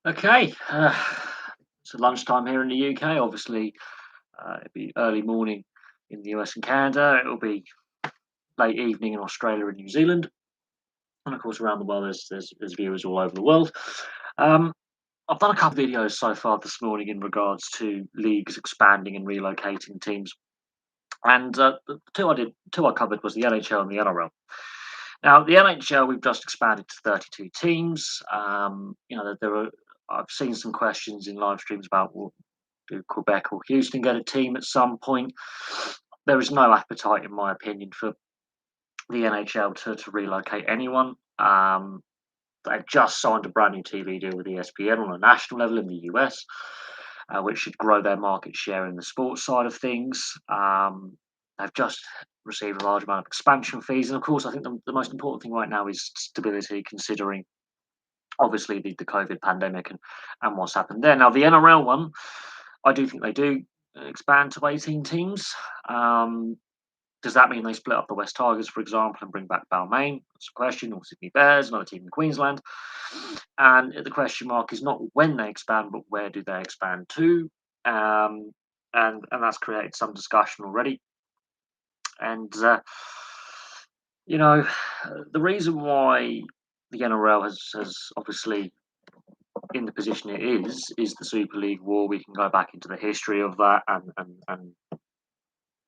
Okay, so lunchtime here in the UK. Obviously, it'll be early morning in the US and Canada. It'll be late evening in Australia and New Zealand, and of course around the world. There's viewers all over the world. Um, I've done a couple of videos so far this morning in regards to leagues expanding and relocating teams, and the two I covered was the NHL and the NRL. Now, the NHL we've just expanded to 32 teams. There are. I've seen some questions in live streams about, well, do Quebec or Houston get a team at some point? There is no appetite, in my opinion, for the NHL to relocate anyone. They've just signed a brand new TV deal with ESPN on a national level in the US, which should grow their market share in the sports side of things. They've just received a large amount of expansion fees. And of course, I think the most important thing right now is stability, considering obviously the COVID pandemic and what's happened there. Now, the NRL one, I do think they do expand to 18 teams. Um, does that mean they split up the West Tigers, for example, and bring back Balmain? That's a question. Or Sydney Bears, another team in Queensland. And the question mark is not when they expand, but where do they expand to? And that's created some discussion already. And you know, the reason why the NRL has obviously in the position it is the Super League war. We can go back into the history of that and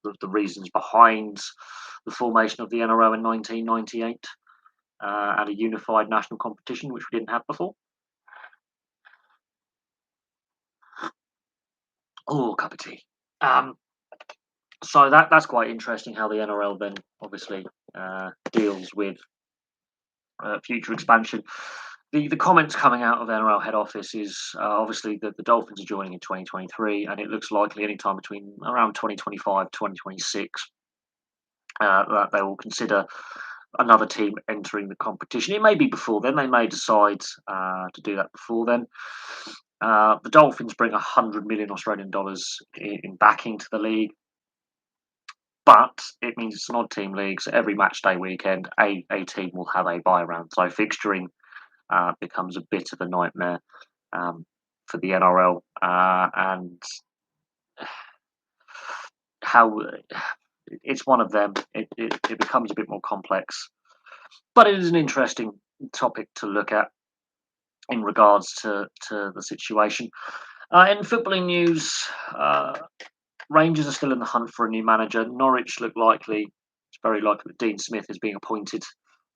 the reasons behind the formation of the NRL in 1998 and a unified national competition, which we didn't have before. Oh, cup of tea. So that's quite interesting how the NRL then obviously deals with future expansion. The comments coming out of NRL head office is obviously that the Dolphins are joining in 2023, and it looks likely anytime between around 2025 2026 that they will consider another team entering the competition. It may be before then. They may decide to do that before then. The Dolphins bring 100 million Australian dollars in backing to the league, but it means it's an odd team league. So every match day weekend, a team will have a bye round. So fixturing becomes a bit of a nightmare for the NRL, and how it's one of them. It becomes a bit more complex, but it is an interesting topic to look at in regards to the situation. In footballing news, Rangers are still in the hunt for a new manager. Norwich look likely. It's very likely that Dean Smith is being appointed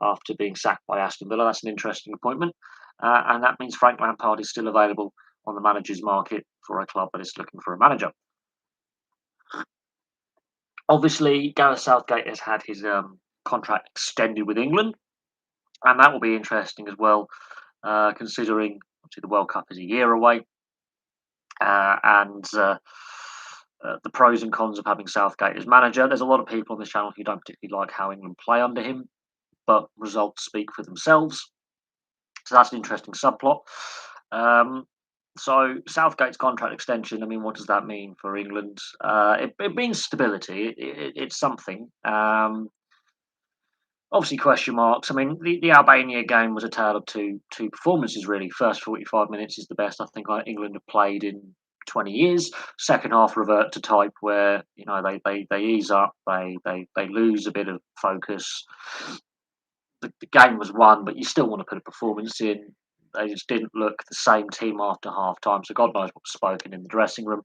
after being sacked by Aston Villa. That's an interesting appointment. And that means Frank Lampard is still available on the manager's market for a club that is looking for a manager. Obviously, Gareth Southgate has had his contract extended with England, and that will be interesting as well, considering obviously the World Cup is a year away, and the pros and cons of having Southgate as manager. There's a lot of people on this channel who don't particularly like how England play under him, but results speak for themselves. So that's an interesting subplot. So Southgate's contract extension. I mean, what does that mean for England? It means stability. It's something. Obviously, question marks. I mean, the Albania game was a tale of two performances. Really, first 45 minutes is the best I think England have played in 20 years. Second half revert to type, where they ease up, they lose a bit of focus. The game was won, but you still want to put a performance in. They just didn't look the same team after half time. So God knows what was spoken in the dressing room.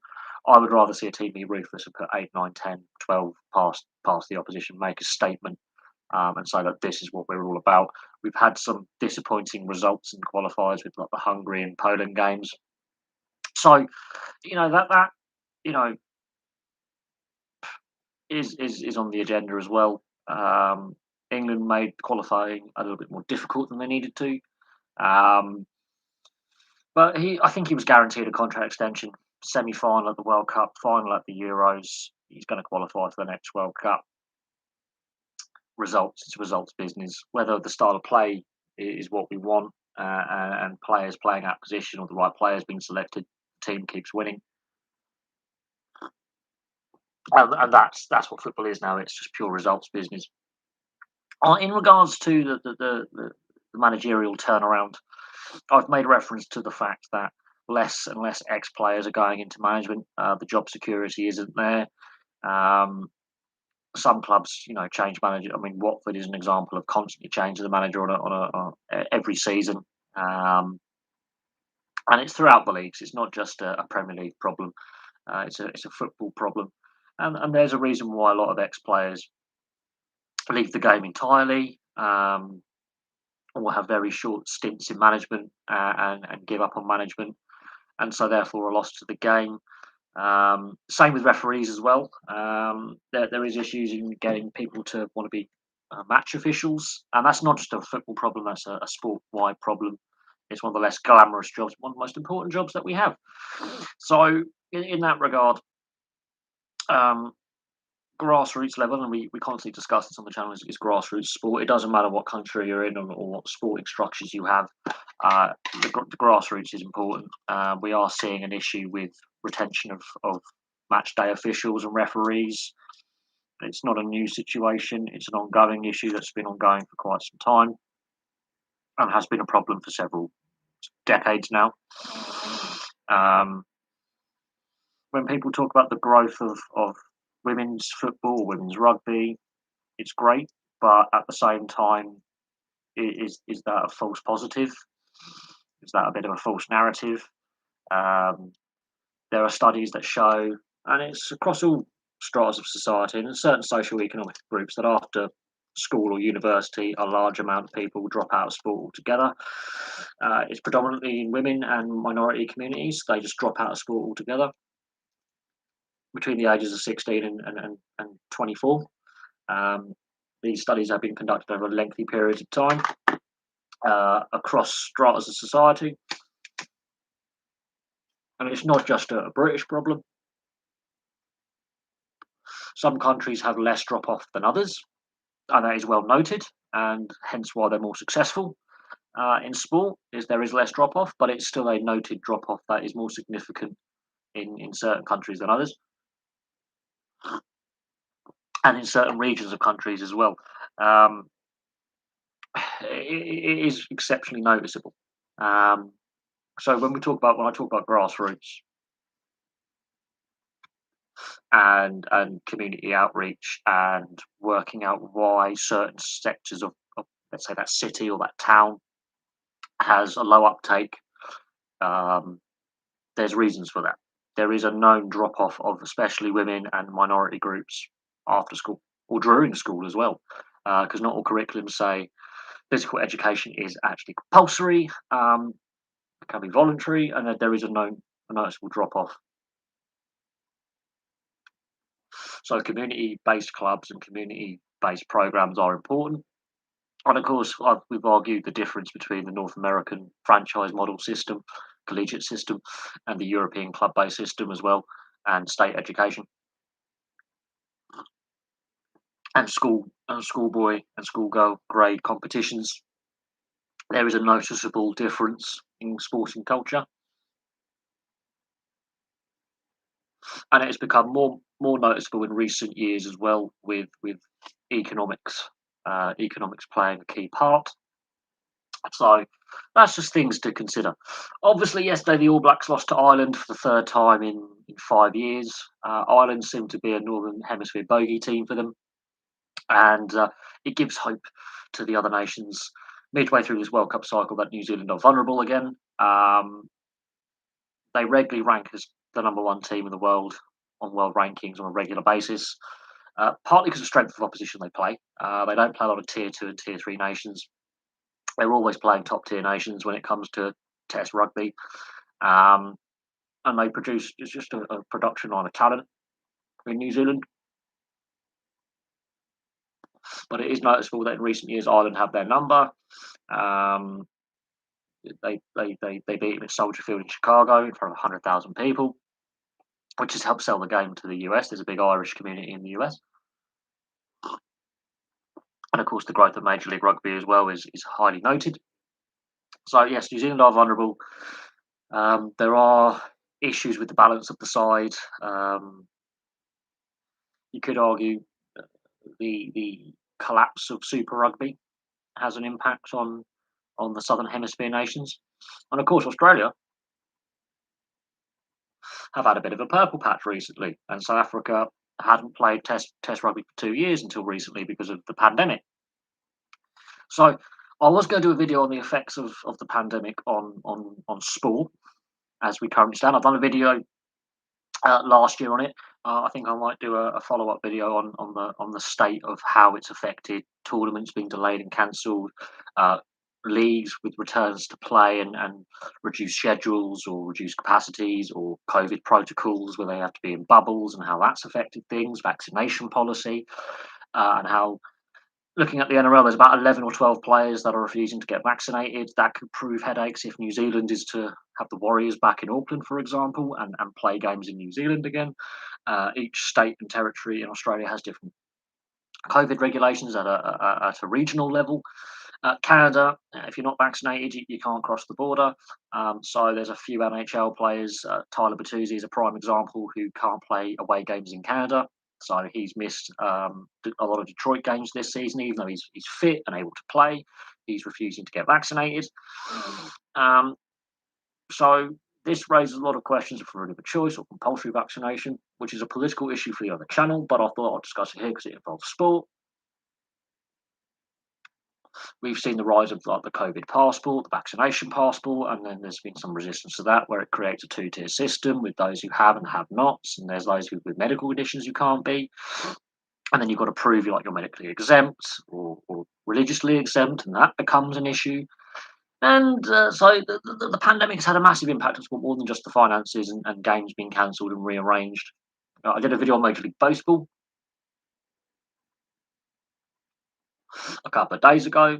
I would rather see a team be ruthless and put 8, 9, 10, 12 past the opposition, make a statement, and say that this is what we're all about. We've had some disappointing results in qualifiers with like the Hungary and Poland games. So, that is on the agenda as well. England made qualifying a little bit more difficult than they needed to. But I think he was guaranteed a contract extension. Semi-final at the World Cup, final at the Euros. He's going to qualify for the next World Cup. It's results business. Whether the style of play is what we want and players playing out position or the right players being selected, the team keeps winning. And that's what football is now. It's just pure results business. In regards to the managerial turnaround, I've made reference to the fact that less and less ex-players are going into management. The job security isn't there. Um, some clubs, change manager. I mean, Watford is an example of constantly changing the manager every season, and it's throughout the leagues. It's not just a Premier League problem. It's a football problem, and there's a reason why a lot of ex-players leave the game entirely, or have very short stints in management, and give up on management, and so therefore are lost to the game. Same with referees as well. There is issues in getting people to want to be match officials, and that's not just a football problem. That's a sport-wide problem. It's one of the less glamorous jobs, one of the most important jobs that we have. So, in that regard, um, grassroots level, and we constantly discuss this on the channel, is grassroots sport. It doesn't matter what country you're in, or what sporting structures you have. The grassroots is important. We are seeing an issue with retention of match day officials and referees. It's not a new situation. It's an ongoing issue that's been ongoing for quite some time, and has been a problem for several decades now. Um, when people talk about the growth of women's football, women's rugby, it's great, but at the same time, is that a false positive? Is that a bit of a false narrative? Um, there are studies that show, and it's across all stratas of society and in certain socio-economic groups, that after school or university, a large amount of people drop out of sport altogether. It's predominantly in women and minority communities. They just drop out of sport altogether between the ages of 16 and 24. Um, these studies have been conducted over lengthy periods of time, across stratas of society. And it's not just a British problem. Some countries have less drop off than others, and that is well noted, and hence why they're more successful in sport. Is there is less drop off, but it's still a noted drop off that is more significant in certain countries than others, and in certain regions of countries as well. Um, it is exceptionally noticeable. Um, so when I talk about grassroots and community outreach and working out why certain sectors of, let's say, that city or that town has a low uptake, um, there's reasons for that. There is a known drop off of especially women and minority groups after school or during school as well, because not all curriculums say physical education is actually compulsory. It can be voluntary, and there is a noticeable drop off. So community-based clubs and community-based programs are important. And of course, we've argued the difference between the North American franchise model system, collegiate system, and the European club-based system as well, and state education, and schoolboy and schoolgirl grade competitions. There is a noticeable difference in sporting culture, and it has become more noticeable in recent years as well, with economics, economics playing a key part. So that's just things to consider. Obviously, yesterday the All Blacks lost to Ireland for the third time in 5 years. Ireland seemed to be a Northern Hemisphere bogey team for them, and it gives hope to the other nations midway through this World Cup cycle that New Zealand are vulnerable again. They regularly rank as the number one team in the world on world rankings on a regular basis, partly because of the strength of opposition they play. They don't play a lot of tier two and tier three nations. They're always playing top tier nations when it comes to Test rugby, um, and they produce, it's just a production line of talent in New Zealand. But it is noticeable that in recent years Ireland have their number. Um, they beat them at Soldier Field in Chicago in front of 100,000 people, which has helped sell the game to the US. There's a big Irish community in the US. And of course, the growth of Major League Rugby as well is highly noted. So, yes, New Zealand are vulnerable. There are issues with the balance of the side. You could argue the collapse of Super Rugby has an impact on on the Southern Hemisphere nations. And of course, Australia have had a bit of a purple patch recently, and South Africa hadn't played Test rugby for 2 years until recently because of the pandemic. So I was going to do a video on the effects of the pandemic on sport as we currently stand. I've done a video last year on it. I think I might do a follow up video on the state of how it's affected tournaments being delayed and cancelled, uh, leagues with returns to play and reduced schedules or reduced capacities, or COVID protocols where they have to be in bubbles and how that's affected things, vaccination policy, and how, looking at the NRL, there's about 11 or 12 players that are refusing to get vaccinated. That could prove headaches if New Zealand is to have the Warriors back in Auckland, for example, and play games in New Zealand again. Each state and territory in Australia has different COVID regulations at a regional level. Canada, if you're not vaccinated, you can't cross the border. So there's a few NHL players. Tyler Bertuzzi is a prime example, who can't play away games in Canada. So he's missed a lot of Detroit games this season, even though he's fit and able to play. He's refusing to get vaccinated. Um, so this raises a lot of questions of freedom of choice or compulsory vaccination, which is a political issue for the other channel, but I thought I'd discuss it here because it involves sport. We've seen the rise of like the COVID passport, the vaccination passport, and then there's been some resistance to that, where it creates a two-tier system with those who have and have nots, and there's those who with medical conditions who can't be, and then you've got to prove you're medically exempt or religiously exempt, and that becomes an issue. And so the pandemic's had a massive impact on sport, more than just the finances and games being cancelled and rearranged. I did a video on Major League Baseball a couple of days ago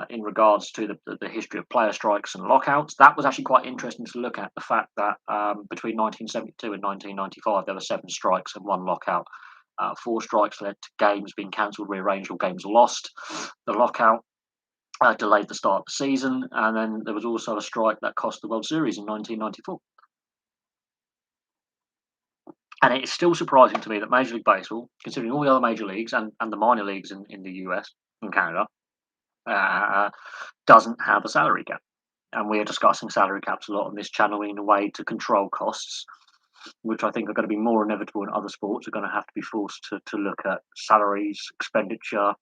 in regards to the history of player strikes and lockouts. That was actually quite interesting to look at, the fact that between 1972 and 1995, there were 7 strikes and 1 lockout. 4 strikes led to games being cancelled, rearranged, or games lost. The lockout delayed the start of the season, and then there was also a strike that cost the World Series in 1994. And it is still surprising to me that Major League Baseball, considering all the other major leagues and the minor leagues in the US and Canada, uh, doesn't have a salary cap. And we are discussing salary caps a lot on this channel in a way to control costs, which I think are going to be more inevitable in other sports. Are going to have to be forced to look at salaries, expenditure,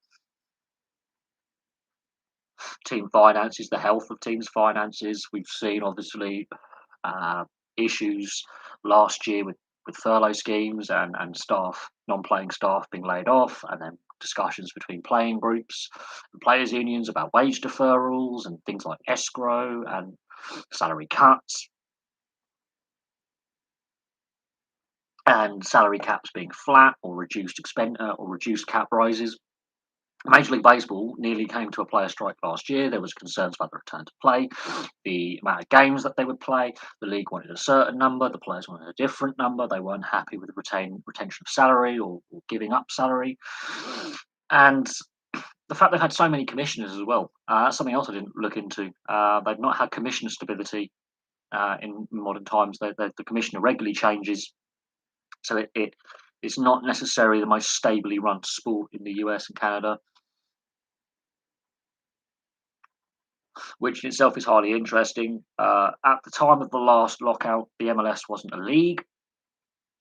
team finances, the health of teams' finances. We've seen, obviously, uh, issues last year with furlough schemes and staff, non-playing staff being laid off, and then discussions between playing groups and players' unions about wage deferrals and things like escrow and salary cuts, and salary caps being flat or reduced or reduced cap rises. Major League Baseball nearly came to a player strike last year. There was concerns about the return to play, the amount of games that they would play. The league wanted a certain number, the players wanted a different number. They weren't happy with the retention of salary or giving up salary. And the fact they've had so many commissioners as well, that's something else I didn't look into. They've not had commissioner stability in modern times. The commissioner regularly changes, so it's not necessarily the most stably run sport in the US and Canada, which in itself is highly interesting. At the time of the last lockout, the MLS wasn't a league,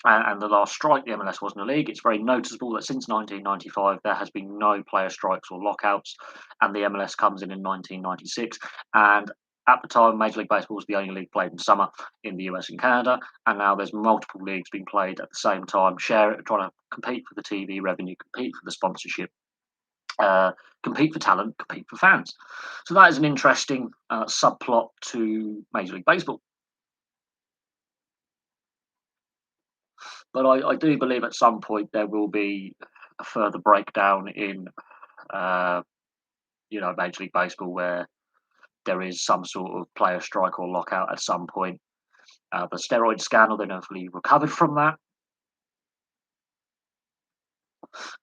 and the last strike, the MLS wasn't a league. It's very noticeable that since 1995, there has been no player strikes or lockouts, and the MLS comes in 1996. And at the time, Major League Baseball was the only league played in summer in the US and Canada, and now there's multiple leagues being played at the same time, trying to compete for the TV revenue, compete for the sponsorship, compete for talent, compete for fans. So that is an interesting subplot to Major League Baseball. But I do believe at some point there will be a further breakdown in, uh, Major League Baseball, where there is some sort of player strike or lockout at some point. The steroid scandal, they never fully recovered from that,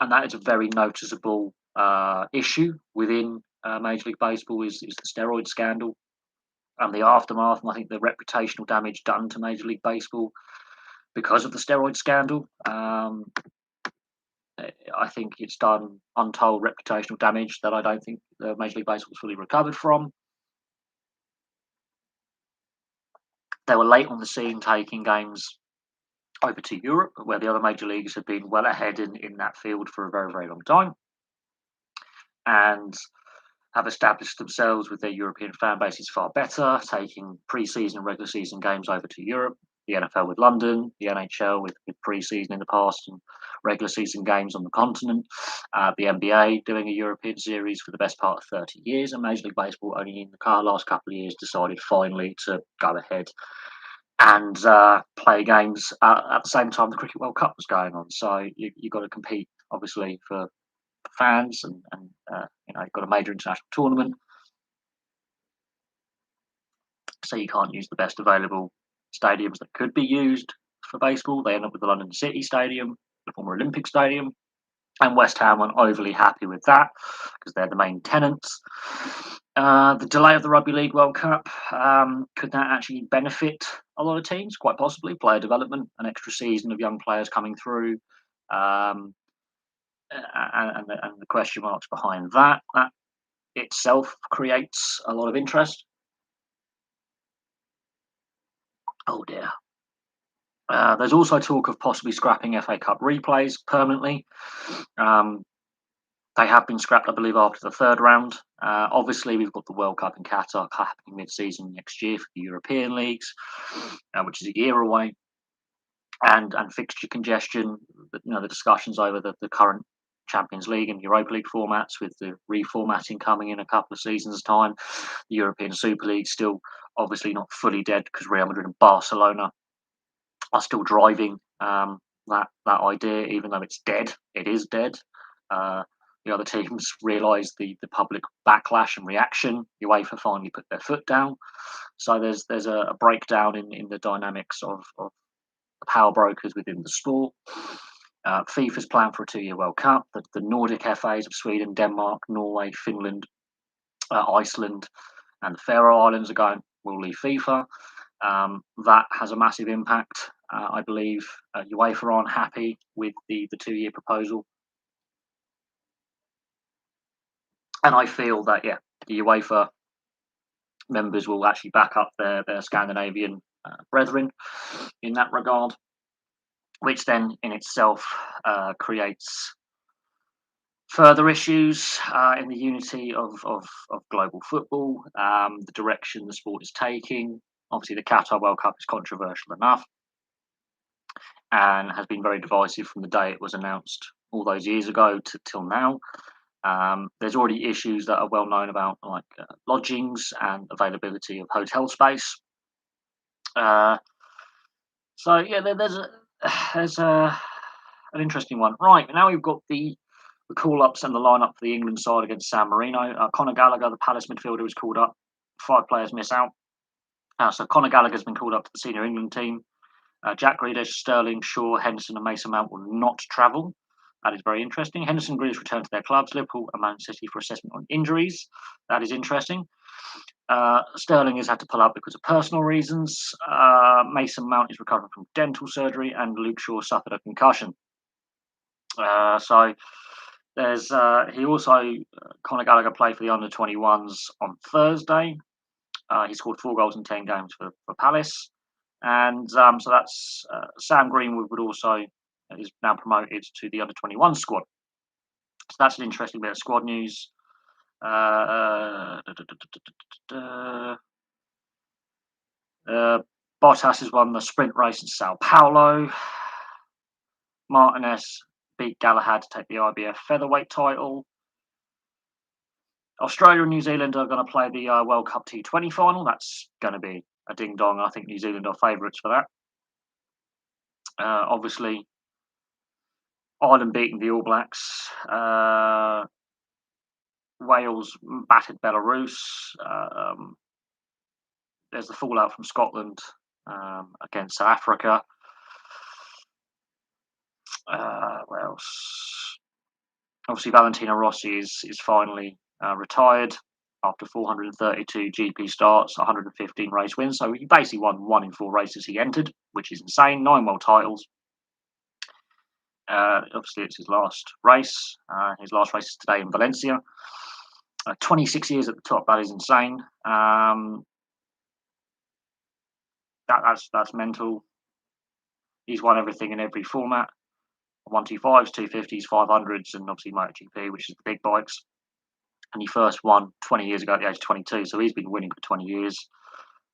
and that is a very noticeable issue within Major League Baseball is the steroid scandal and the aftermath. And I think the reputational damage done to Major League Baseball because of the steroid scandal. I think it's done untold reputational damage that I don't think Major League Baseball's fully recovered from. They were late on the scene, taking games over to Europe, where the other major leagues had been well ahead in that field for a very, very long time, and have established themselves with their European fan bases far better, taking pre-season and regular season games over to Europe. The NFL with London, the NHL with pre-season in the past and regular season games on the continent, the NBA doing a European series for the best part of 30 years, and Major League Baseball only in the last couple of years decided finally to go ahead and play games at the same time the Cricket World Cup was going on. So you've got to compete, obviously, for fans, and you've got a major international tournament, so you can't use the best available stadiums that could be used for baseball. They end up with the London City Stadium, the former Olympic Stadium, and West Ham weren't overly happy with that because they're the main tenants. The delay of the Rugby League World Cup, could that actually benefit a lot of teams? Quite possibly. Player development, an extra season of young players coming through, and the question marks behind that. That itself creates a lot of interest. Oh dear. There's also talk of possibly scrapping FA Cup replays permanently. They have been scrapped, I believe, after the third round. Obviously, we've got the World Cup in Qatar happening mid-season next year for the European leagues, which is a year away, and fixture congestion. The discussions over the current Champions League and Europa League formats, with the reformatting coming in a couple of seasons' time. The European Super League still obviously not fully dead because Real Madrid and Barcelona are still driving that idea, even though it's dead. It is dead. The other teams realise the public backlash and reaction. UEFA finally put their foot down. So there's a breakdown in the dynamics of the power brokers within the sport. FIFA's plan for a 2-year World Cup. The Nordic FAs of Sweden, Denmark, Norway, Finland, Iceland, and the Faroe Islands are going, we'll leave FIFA. That has a massive impact. I believe UEFA aren't happy with the 2-year proposal. And I feel that, the UEFA members will actually back up their Scandinavian brethren in that regard, which then in itself creates further issues in the unity of global football, the direction the sport is taking. Obviously, the Qatar World Cup is controversial enough and has been very divisive from the day it was announced all those years ago till now. There's already issues that are well known about, like lodgings and availability of hotel space. There's an interesting one. Right, now we've got the call-ups and the lineup for the England side against San Marino. Conor Gallagher, the Palace midfielder, was called up. 5 players miss out. So Conor Gallagher's been called up to the senior England team. Jack Grealish, Sterling, Shaw, Henderson, and Mason Mount will not travel. That is very interesting. Henderson and Grealish return to their clubs, Liverpool and Man City, for assessment on injuries. That is interesting. Sterling has had to pull out because of personal reasons. Mason Mount is recovering from dental surgery, and Luke Shaw suffered a concussion. So there's he also Conor Gallagher played for the under-21s on Thursday. He scored 4 goals in 10 games for Palace. And so that's Sam Greenwood is now promoted to the under-21 squad. So that's an interesting bit of squad news. Bottas has won the sprint race in Sao Paulo. Martinez beat Galahad to take the IBF featherweight title. Australia and New Zealand are going to play the World Cup T20 final. That's going to be a ding-dong. I think New Zealand are favourites for that. Obviously, Ireland beating the All Blacks. Wales battered Belarus. There's the fallout from Scotland against South Africa. What else? Obviously, Valentina Rossi is finally retired after 432 GP starts, 115 race wins. So he basically won 1 in 4 races he entered, which is insane. 9 world titles. Obviously, it's his last race. His last race is today in Valencia. 26 years at the top. That is insane. That's mental. He's won everything in every format: 125s, 250s, 500s, and obviously MotoGP, which is the big bikes. And he first won 20 years ago at the age of 22, so he's been winning for 20 years.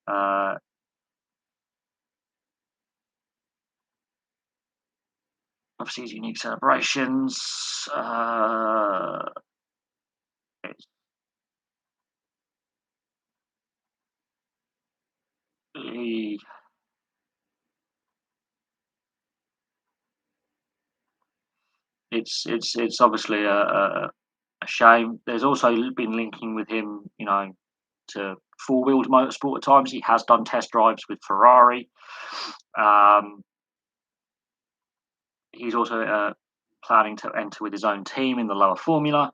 Uh, Obviously, his unique celebrations. It's, he, it's obviously a shame. There's also been linking with him, to four-wheeled motorsport at times. He has done test drives with Ferrari. Um, he's also planning to enter with his own team in the lower formula.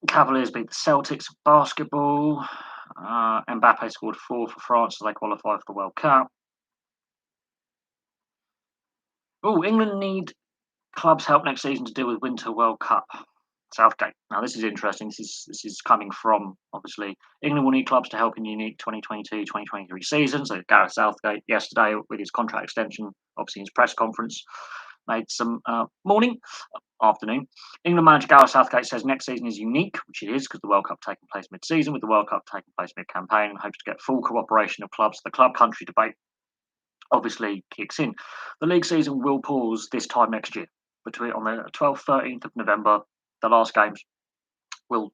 Cavaliers beat the Celtics in basketball. Mbappe scored 4 for France as they qualify for the World Cup. Oh, England need clubs help next season to deal with Winter World Cup. Southgate. Now, this is interesting. This is coming from, obviously, England will need clubs to help in unique 2022-2023 season. So Gareth Southgate yesterday with his contract extension, obviously his press conference, made some afternoon. England manager Gareth Southgate says next season is unique, which it is because the World Cup taking place mid-season, with the World Cup taking place mid-campaign, and hopes to get full cooperation of clubs. The club-country debate obviously kicks in. The league season will pause this time next year, between on the 12th, 13th of November. The last games will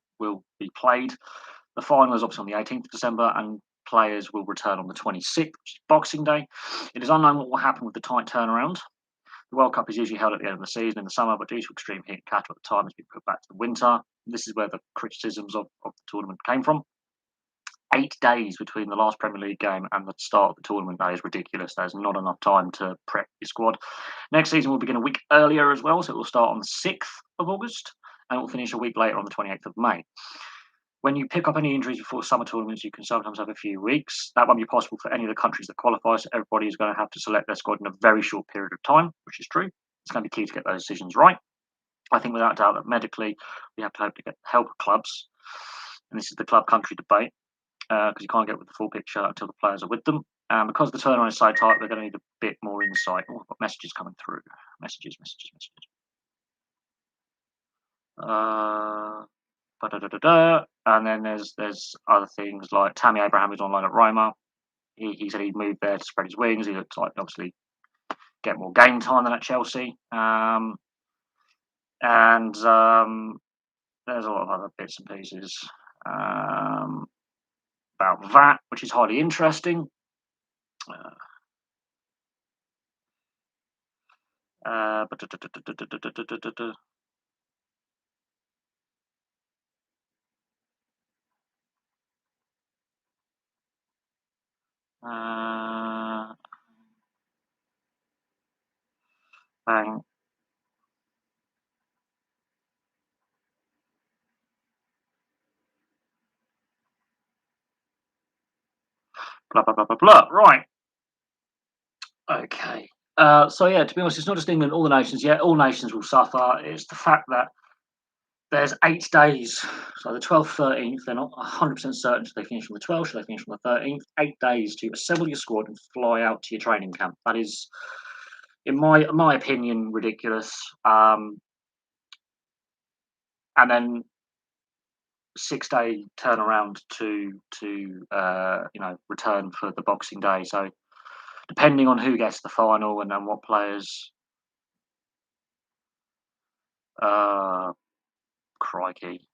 be played. The final is obviously on the 18th of December, and players will return on the 26th, which is Boxing Day. It is unknown what will happen with the tight turnaround. The World Cup is usually held at the end of the season in the summer, but due to extreme heat and cattle at the time, has been put back to the winter. This is where the criticisms of the tournament came from. 8 days between the last Premier League game and the start of the tournament, that is ridiculous. There's not enough time to prep your squad. Next season will begin a week earlier as well, so it will start on the 6th of August and it will finish a week later on the 28th of May. When you pick up any injuries before summer tournaments, you can sometimes have a few weeks. That won't be possible for any of the countries that qualify, so everybody is going to have to select their squad in a very short period of time, which is true. It's going to be key to get those decisions right. I think without doubt that medically we have to hope to get help of clubs, and this is the club-country debate, because you can't get with the full picture until the players are with them. Because the turnaround is so tight, we're going to need a bit more insight. Oh, I've got messages coming through. Messages. And then there's other things like Tammy Abraham is online at Roma. He said he'd moved there to spread his wings. He looks like obviously get more game time than at Chelsea. And there's a lot of other bits and pieces about that, which is highly interesting. Bang. Blah blah blah blah blah. Right. Okay. So yeah, to be honest, it's not just England. All the nations. Yeah, all nations will suffer. It's the fact that there's 8 days. So the 12th, 13th. They're not 100% certain. Should they finish on the 12th? Should they finish on the 13th? 8 days to assemble your squad and fly out to your training camp. That is, in my opinion, ridiculous. And then 6-day turnaround to return for the Boxing Day. So depending on who gets the final and then what players. Crikey.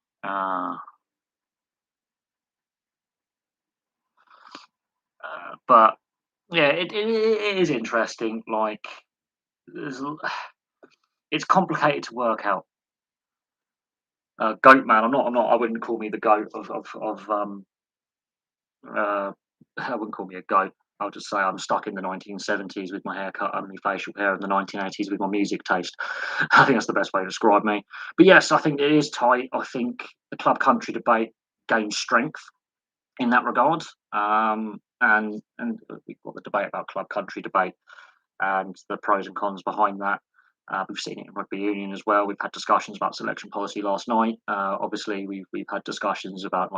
But yeah, it is interesting. Like, it's complicated to work out. Goat man, I'm not. I wouldn't call me the goat of I wouldn't call me a goat. I'll just say I'm stuck in the 1970s with my haircut and my facial hair, in the 1980s with my music taste. I think that's the best way to describe me. But yes, I think it is tight. I think the club country debate gains strength in that regard. And we've got the debate about club country debate and the pros and cons behind that. We've seen it in rugby union as well. We've had discussions about selection policy last night. Obviously, we've had discussions about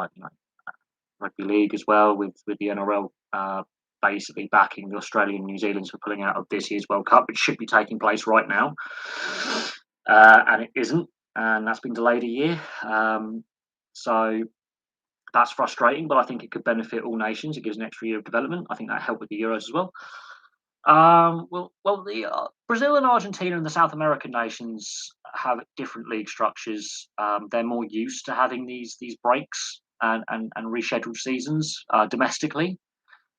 rugby league as well, with the NRL basically backing the Australian and New Zealanders for pulling out of this year's World Cup, which should be taking place right now, and it isn't, and that's been delayed a year. So that's frustrating, but I think it could benefit all nations. It gives an extra year of development. I think that helped with the Euros as well. The Brazil and Argentina and the South American nations have different league structures. They're more used to having these breaks and rescheduled seasons domestically.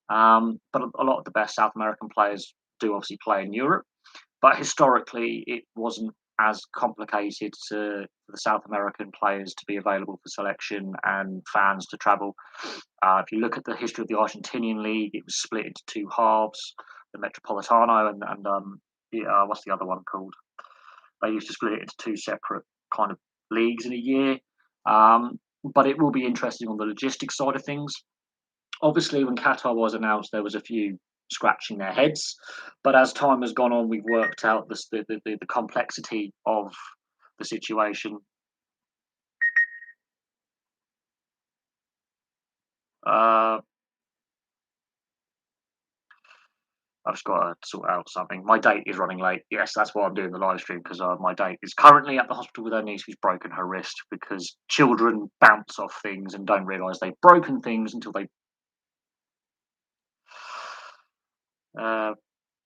But a lot of the best South American players do obviously play in Europe. But historically, it wasn't as complicated for the South American players to be available for selection and fans to travel. If you look at the history of the Argentinian league, it was split into two halves: the Metropolitano and what's the other one called? They used to split it into two separate kind of leagues in a year. But it will be interesting on the logistics side of things. Obviously, when Qatar was announced, there was a few scratching their heads, but as time has gone on, we've worked out the complexity of the situation. Uh, I've just got to sort out something. My date is running late. Yes, that's why I'm doing the live stream, because my date is currently at the hospital with her niece who's broken her wrist, because children bounce off things and don't realise they've broken things until they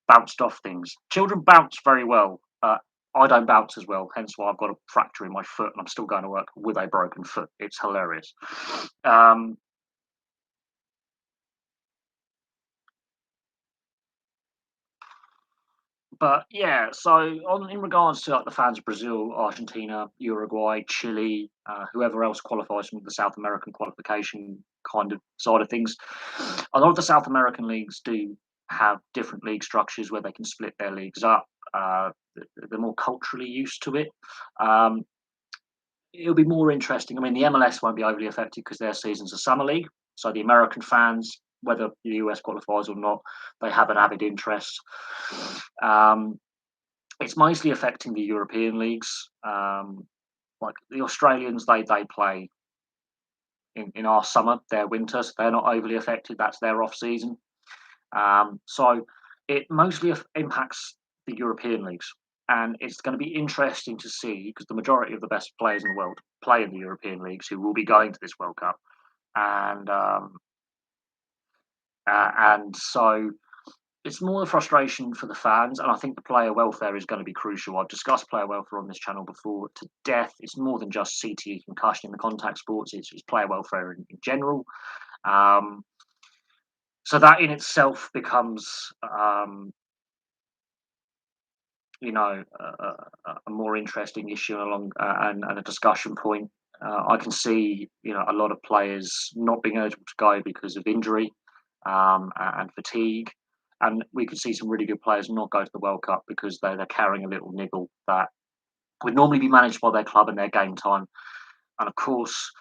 bounced off things. Children bounce very well. I don't bounce as well, hence why I've got a fracture in my foot and I'm still going to work with a broken foot. It's hilarious. Um, but yeah, so in regards to like the fans of Brazil, Argentina, Uruguay, Chile, whoever else qualifies from the South American qualification kind of side of things, a lot of the South American leagues do have different league structures where they can split their leagues up. They're more culturally used to it. Um, it'll be more interesting. I mean, the MLS won't be overly affected because their season's a summer league. So the American fans, whether the US qualifies or not, they have an avid interest. Um, it's mostly affecting the European leagues. Like the Australians, they play in our summer, their winter, so they're not overly affected. That's their off season. So it mostly impacts the European leagues. And it's going to be interesting to see because the majority of the best players in the world play in the European leagues who will be going to this World Cup. And so it's more the frustration for the fans. And I think the player welfare is going to be crucial. I've discussed player welfare on this channel before to death. It's more than just CTE concussion in the contact sports, it's player welfare in general. So that in itself becomes a more interesting issue and a discussion point. I can see a lot of players not being able to go because of injury and fatigue, and we could see some really good players not go to the World Cup because they're carrying a little niggle that would normally be managed by their club and their game time. And of course,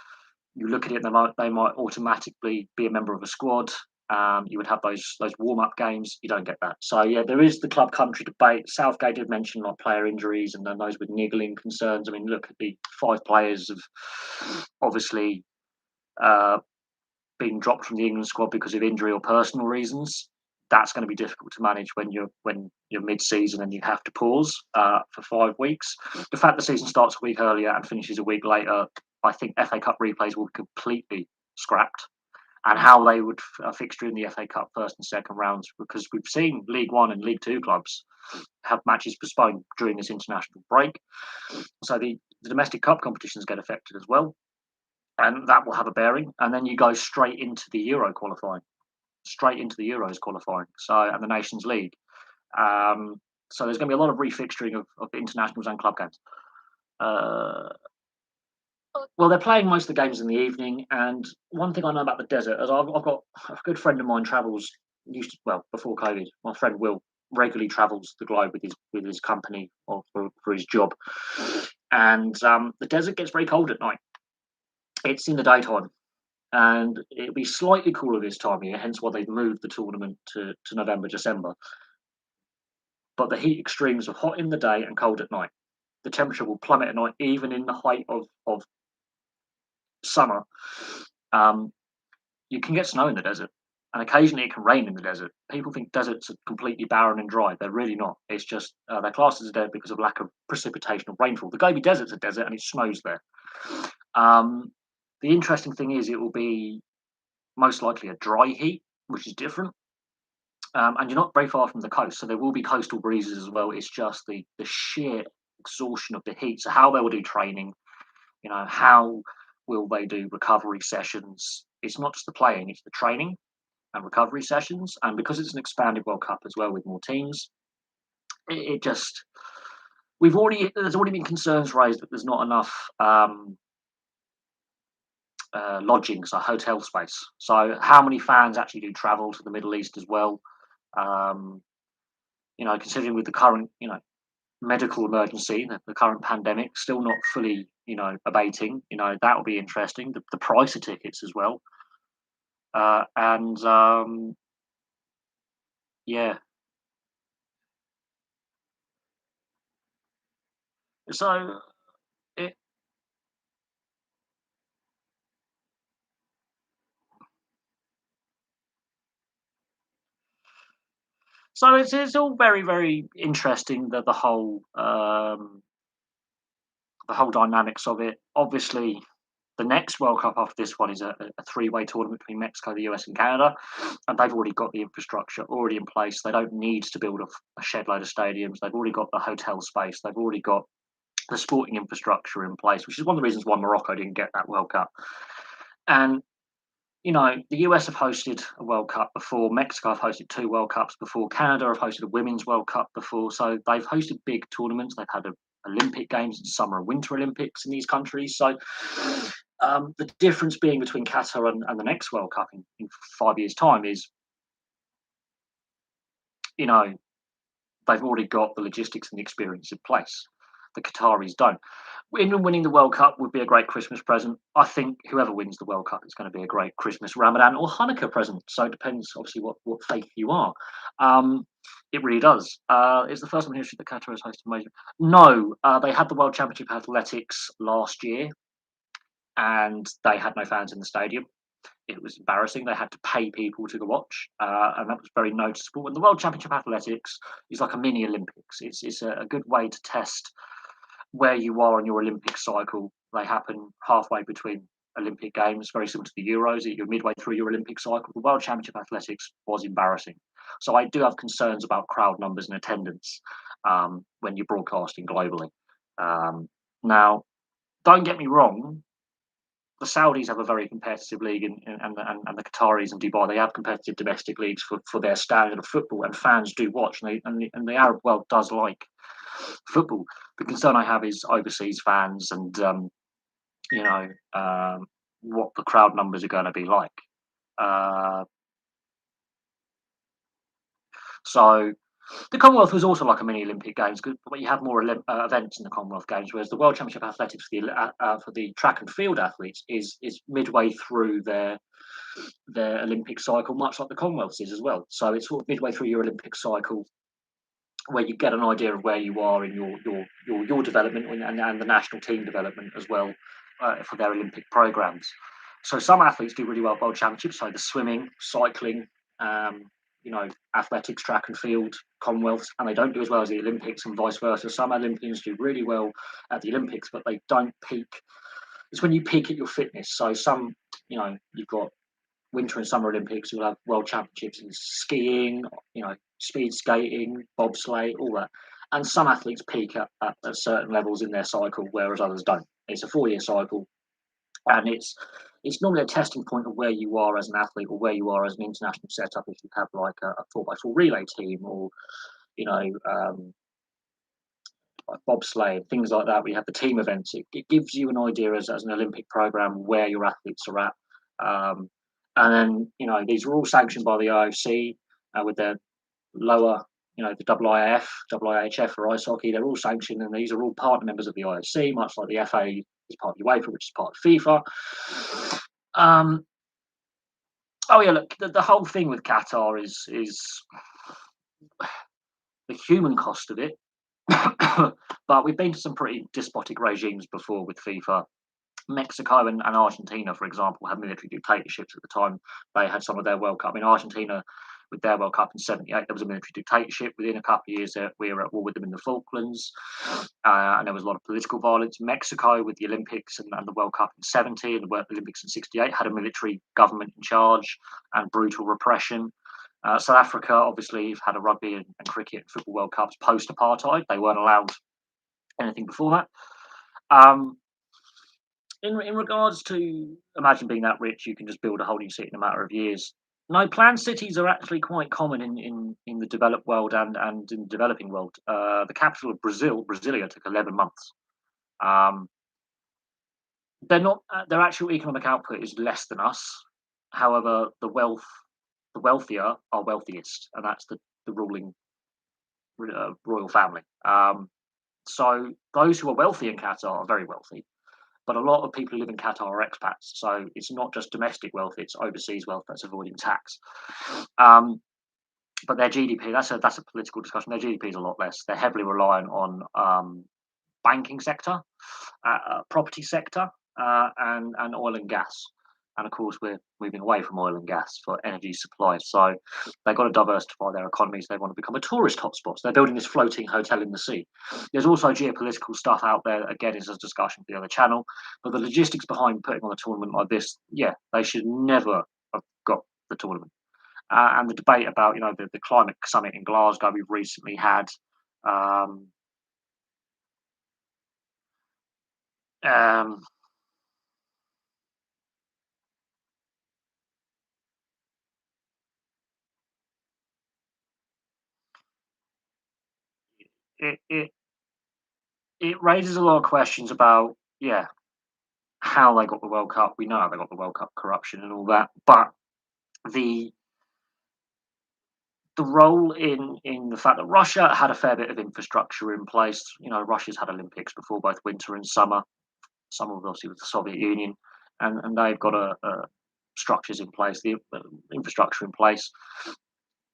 you look at it, they might automatically be a member of a squad. You would have those warm up games. You don't get that. So yeah, there is the club country debate. Southgate did mention like player injuries and then those with niggling concerns. I mean, look at the 5 players have obviously been dropped from the England squad because of injury or personal reasons. That's going to be difficult to manage when you're mid-season and you have to pause for 5 weeks. The fact the season starts a week earlier and finishes a week later, I think FA Cup replays will be completely scrapped. And how they would fixture in the FA Cup first and second rounds, because we've seen League One and League Two clubs have matches postponed during this international break. So the domestic cup competitions get affected as well, and that will have a bearing. And then you go straight into the Euro qualifying, straight into the Euros qualifying. So and the Nations League. So there's going to be a lot of refixturing of internationals and club games. Well, they're playing most of the games in the evening, and one thing I know about the desert is I've got a good friend of mine travels. Before COVID, my friend Will regularly travels the globe with his company or for his job, and the desert gets very cold at night. It's in the daytime, and it'll be slightly cooler this time of year. Hence why they've moved the tournament to November, December. But the heat extremes are hot in the day and cold at night. The temperature will plummet at night, even in the height of summer. you can get snow in the desert, and occasionally it can rain in the desert. People think deserts are completely barren and dry. They're really not. It's just they're classed as a desert because of lack of precipitation or rainfall. The Gobi Desert's a desert, and it snows there. Um, the interesting thing is, it will be most likely a dry heat, which is different. And you're not very far from the coast, so there will be coastal breezes as well. It's just the sheer exhaustion of the heat. So how they will do training, how will they do recovery sessions? It's not just the playing; it's the training and recovery sessions. And because it's an expanded World Cup as well with more teams, it just there's already been concerns raised that there's not enough lodging, so hotel space. So how many fans actually do travel to the Middle East as well? Um, considering with the current, medical emergency, the current pandemic still not fully, abating, that will be interesting. The price of tickets as well. And yeah, so it, it's all very, very interesting that the whole dynamics of it. Obviously, the next World Cup after this one is a three-way tournament between Mexico, the US, and Canada, and they've already got the infrastructure already in place. They don't need to build a shed load of stadiums. They've already got the hotel space. They've already got the sporting infrastructure in place, which is one of the reasons why Morocco didn't get that World Cup. And the US have hosted a World Cup before. Mexico have hosted two World Cups before. Canada have hosted a Women's World Cup before. So they've hosted big tournaments. They've had Olympic Games and Summer and Winter Olympics in these countries. So the difference being between Qatar and the next World Cup in 5 years' time is, you know, they've already got the logistics and the experience in place. The Qataris don't. England winning the World Cup would be a great Christmas present. I think whoever wins the World Cup is going to be a great Christmas, Ramadan, or Hanukkah present. So it depends, obviously, what faith you are. It really does. It's the first time in history that Qatar has hosted a major. No, they had the World Championship Athletics last year, and they had no fans in the stadium. It was embarrassing. They had to pay people to go watch, and that was very noticeable. And the World Championship Athletics is like a mini Olympics. It's a good way to test where you are on your Olympic cycle. They happen halfway between Olympic Games, very similar to the Euros. You're midway through your Olympic cycle. The World Championship Athletics was embarrassing. So I do have concerns about crowd numbers and attendance when you're broadcasting globally. Now, don't get me wrong, the Saudis have a very competitive league, and the Qataris and Dubai, they have competitive domestic leagues for their standard of football, and fans do watch, and the Arab world does like football. The concern I have is overseas fans and you know what the crowd numbers are going to be like. Uh, so the Commonwealth was also like a mini Olympic Games, but you have more events in the Commonwealth Games, whereas the World Championship Athletics for the track and field athletes is midway through their Olympic cycle, much like the Commonwealth is as well. So it's sort of midway through your Olympic cycle where you get an idea of where you are in your development and the national team development as well for their Olympic programs. So some athletes do really well at World Championships, so the swimming, cycling, um, athletics, track and field, Commonwealths, and they don't do as well as the Olympics and vice versa. Some Olympians do really well at the Olympics, but they don't peak. It's when you peak at your fitness. So you've got Winter and Summer Olympics, you'll have World Championships in skiing, speed skating, bobsleigh, all that. And some athletes peak at certain levels in their cycle, whereas others don't. It's a 4 year cycle, and it's normally a testing point of where you are as an athlete or where you are as an international setup. If you have like a 4x4 relay team, or you know like bobsleigh, things like that, we have the team events. It gives you an idea as an Olympic program where your athletes are at. Um, and then, these are all sanctioned by the IOC with their lower, the IIF, IIHF for ice hockey. They're all sanctioned, and these are all partner members of the IOC, much like the FA is part of UEFA, which is part of FIFA. Oh yeah, look, the whole thing with Qatar is the human cost of it. But we've been to some pretty despotic regimes before with FIFA. Mexico and Argentina, for example, had military dictatorships at the time they had some of their World Cup. In Argentina, with their World Cup in '78, there was a military dictatorship. Within a couple of years, we were at war with them in the Falklands, and there was a lot of political violence. Mexico, with the Olympics and the World Cup in '70 and the Olympics in '68, had a military government in charge and brutal repression. South Africa, obviously, had a rugby and cricket and football World Cups post-apartheid. They weren't allowed anything before that. Um, in regards to imagine being that rich, you can just build a whole new city in a matter of years. No, planned cities are actually quite common in the developed world and in the developing world. The capital of Brazil, Brasilia, took 11 months. Um, they're not their actual economic output is less than us. However, the wealthier are wealthiest, and that's the ruling royal family. So those who are wealthy in Qatar are very wealthy. But a lot of people who live in Qatar are expats, so it's not just domestic wealth; it's overseas wealth that's avoiding tax. Um, but their GDP, that's a political discussion. Their GDP is a lot less. They're heavily reliant on banking sector, property sector, and oil and gas. And of course, we're moving away from oil and gas for energy supply. So they've got to diversify their economies. They want to become a tourist hotspot. So they're building this floating hotel in the sea. There's also geopolitical stuff out there. Again, it's a discussion for the other channel. But the logistics behind putting on a tournament like this, yeah, they should never have got the tournament. And the debate about the climate summit in Glasgow we've recently had. Um, um, it, it it raises a lot of questions about how they got the World Cup. We know how they got the World Cup, corruption and all that, but the the role in the fact that Russia had a fair bit of infrastructure in place. Russia's had Olympics before, both winter and summer. Some of obviously with the Soviet Union, and they've got a structures in place, the infrastructure in place.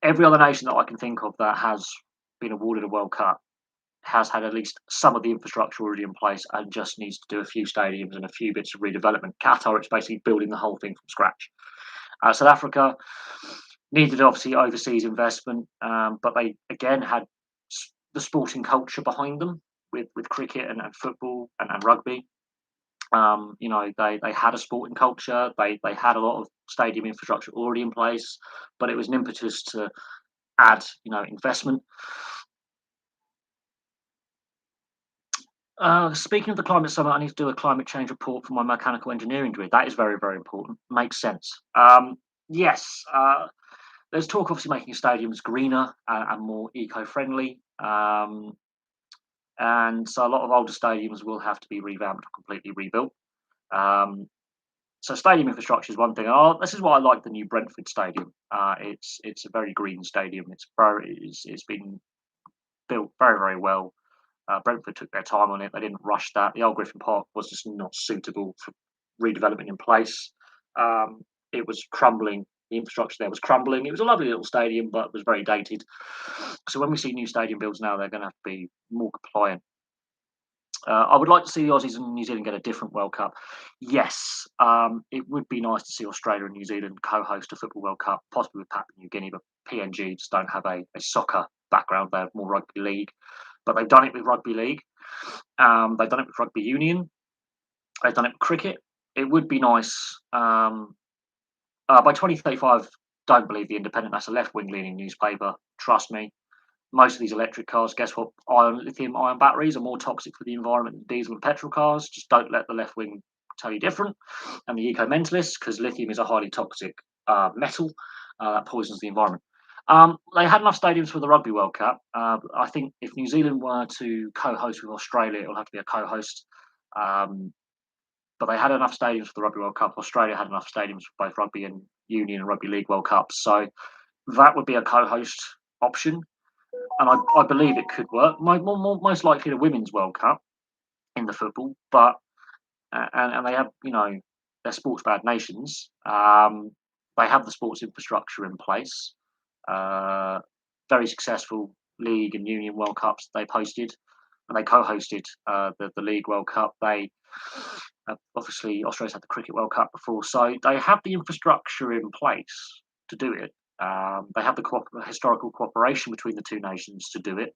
Every other nation that I can think of that has been awarded a World Cup has had at least some of the infrastructure already in place and just needs to do a few stadiums and a few bits of redevelopment. Qatar, it's basically building the whole thing from scratch. South Africa needed obviously overseas investment, but they again had the sporting culture behind them with cricket and football and rugby. They had a sporting culture. They had a lot of stadium infrastructure already in place, but it was an impetus to add investment. Speaking of the climate summit, I need to do a climate change report for my mechanical engineering degree. That is very, very important. Makes sense. Yes, there's talk obviously making stadiums greener and more eco-friendly. And so a lot of older stadiums will have to be revamped or completely rebuilt. Um, so stadium infrastructure is one thing. Oh, this is why I like the new Brentford Stadium. It's a very green stadium. It's been built very, very well. Brentford took their time on it. They didn't rush that. The old Griffin Park was just not suitable for redevelopment in place. It was crumbling. The infrastructure there was crumbling. It was a lovely little stadium, but was very dated. So when we see new stadium builds now, they're going to have to be more compliant. I would like to see the Aussies and New Zealand get a different World Cup. Yes, it would be nice to see Australia and New Zealand co-host a football World Cup, possibly with Papua New Guinea, but PNG just don't have a soccer background. They have more rugby league, but they've done it with rugby league. They've done it with rugby union. They've done it with cricket. It would be nice. By 2035, don't believe the Independent. That's a left-wing leaning newspaper. Trust me. Most of these electric cars, guess what? Lithium-ion batteries are more toxic for the environment than diesel and petrol cars. Just don't let the left wing tell you different. And the eco-mentalists, because lithium is a highly toxic metal that poisons the environment. They had enough stadiums for the Rugby World Cup. I think if New Zealand were to co-host with Australia, it will have to be a co-host. But they had enough stadiums for the Rugby World Cup. Australia had enough stadiums for both Rugby and Union and Rugby League World Cups. So that would be a co-host option. And I believe it could work. Most likely the Women's World Cup in the football, but and they have they're sports bad nations. They have the sports infrastructure in place. Very successful league and union World Cups they've hosted, and they co-hosted the League World Cup. Obviously, Australia's had the Cricket World Cup before, so they have the infrastructure in place to do it. They have the historical cooperation between the two nations to do it,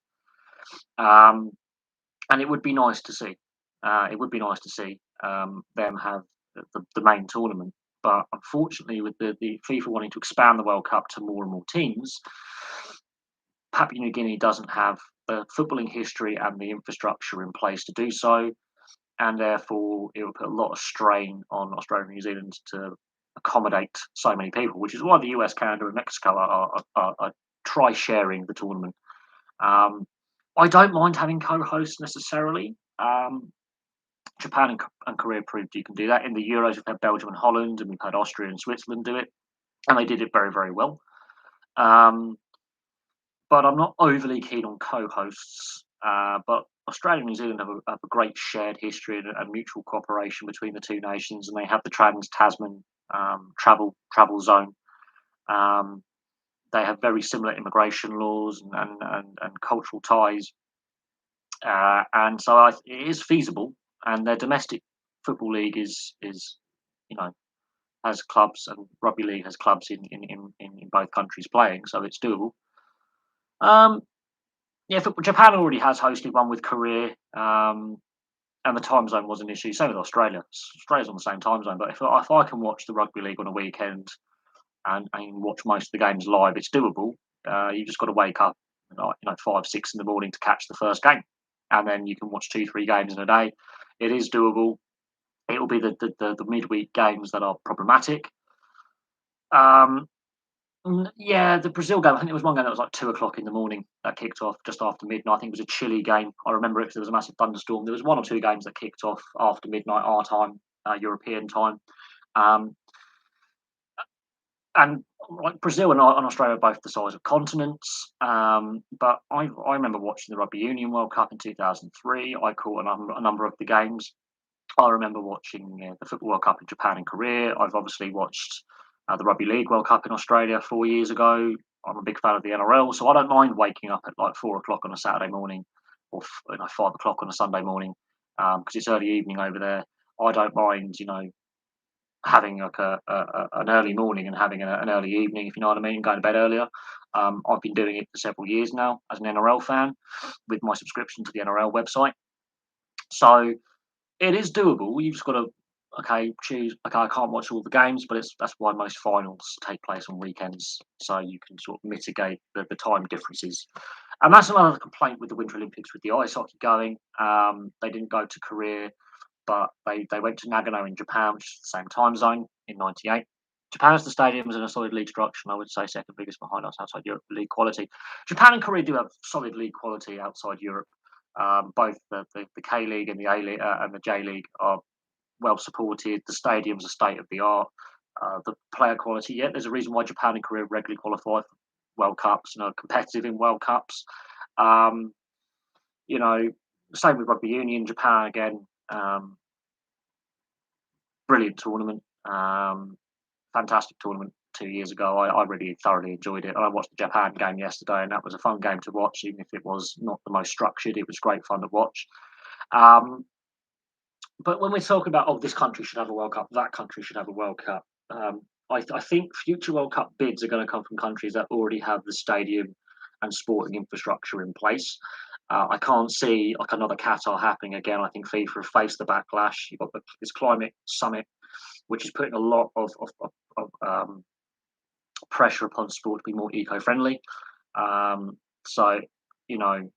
um, and it would be nice to see. It would be nice to see them have the main tournament. But unfortunately, with the FIFA wanting to expand the World Cup to more and more teams, Papua New Guinea doesn't have the footballing history and the infrastructure in place to do so, and therefore it will put a lot of strain on Australia and New Zealand to accommodate so many people, which is why the US, Canada, and Mexico are try sharing the tournament. Um, I don't mind having co-hosts necessarily. Japan and Korea proved you can do that. In the Euros, we've had Belgium and Holland, and we've had Austria and Switzerland do it, and they did it very, very well. Um, but I'm not overly keen on co-hosts. But Australia and New Zealand have a great shared history and mutual cooperation between the two nations, and they have the Trans-Tasman travel zone. Um, they have very similar immigration laws and cultural ties, and so it is feasible. And their domestic football league is you know has clubs, and rugby league has clubs in both countries playing, so it's doable. Um, yeah, Japan already has hosted one with Korea, and the time zone was an issue. Same with Australia. Australia's on the same time zone, but if I can watch the rugby league on a weekend and watch most of the games live, it's doable. You just got to wake up, 5, 6 in the morning to catch the first game, and then you can watch 2, 3 games in a day. It is doable. It will be the midweek games that are problematic. Um, yeah, the Brazil game. I think there was one game that was like 2 o'clock in the morning that kicked off just after midnight. I think it was a chilly game. I remember it because there was a massive thunderstorm. There was 1 or 2 games that kicked off after midnight our time, European time. Um, and like Brazil and Australia are both the size of continents. But I remember watching the Rugby Union World Cup in 2003. I caught a number of the games. I remember watching the Football World Cup in Japan and Korea. I've obviously watched the Rugby League World Cup in Australia 4 years ago. I'm a big fan of the NRL, so I don't mind waking up at like 4 o'clock on a Saturday morning or 5 o'clock on a Sunday morning because it's early evening over there. I don't mind, having like an early morning and having an early evening, if you know what I mean, going to bed earlier. I've been doing it for several years now as an NRL fan with my subscription to the NRL website. So it is doable. You've just got to choose. Okay, I can't watch all the games, but that's why most finals take place on weekends, so you can sort of mitigate the time differences. And that's another complaint with the Winter Olympics with the ice hockey going. They didn't go to Korea, but they went to Nagano in Japan, which is the same time zone in '98. Japan has the stadiums and a solid league structure, and I would say second biggest behind us outside Europe for league quality. Japan and Korea do have solid league quality outside Europe. Both the K League and the A League and the J League are well supported. The stadiums are state of the art. The player quality, yeah, there's a reason why Japan and Korea regularly qualify for World Cups and are competitive in World Cups. Um, Same with rugby union. Japan again, brilliant tournament, fantastic tournament 2 years ago. I really thoroughly enjoyed it. I watched the Japan game yesterday, and that was a fun game to watch, even if it was not the most structured. It was great fun to watch. But when we're talking about, this country should have a World Cup, that country should have a World Cup, I think future World Cup bids are going to come from countries that already have the stadium and sporting infrastructure in place. I can't see like another Qatar happening again. I think FIFA have faced the backlash. You've got this climate summit, which is putting a lot of pressure upon sport to be more eco-friendly. So, you know,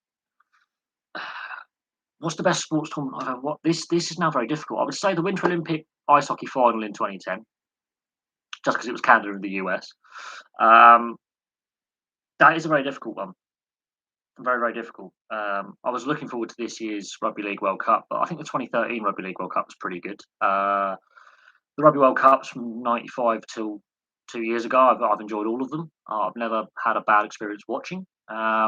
what's the best sports tournament? This is now very difficult. I would say the Winter Olympic ice hockey final in 2010, just because it was Canada and the US. That is a very difficult one. Very, very difficult. I was looking forward to this year's Rugby League World Cup, but I think the 2013 Rugby League World Cup was pretty good. The Rugby World Cups from '95 till 2 years ago, I've enjoyed all of them. I've never had a bad experience watching at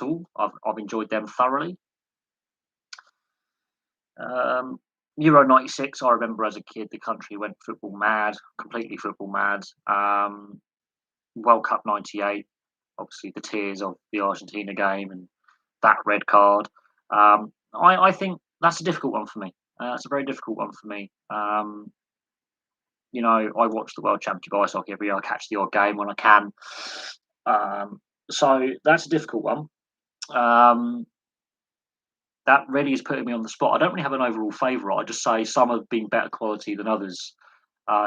all. I've enjoyed them thoroughly. Euro '96, I remember as a kid, the country went football mad, completely football mad. World Cup '98, obviously the tears of the Argentina game and that red card. I think that's a difficult one for me. It's a very difficult one for me. I watch the World Championship ice hockey every year. I catch the odd game when I can. Um, so that's a difficult one. Um, that really is putting me on the spot. I don't really have an overall favourite. I just say some have been better quality than others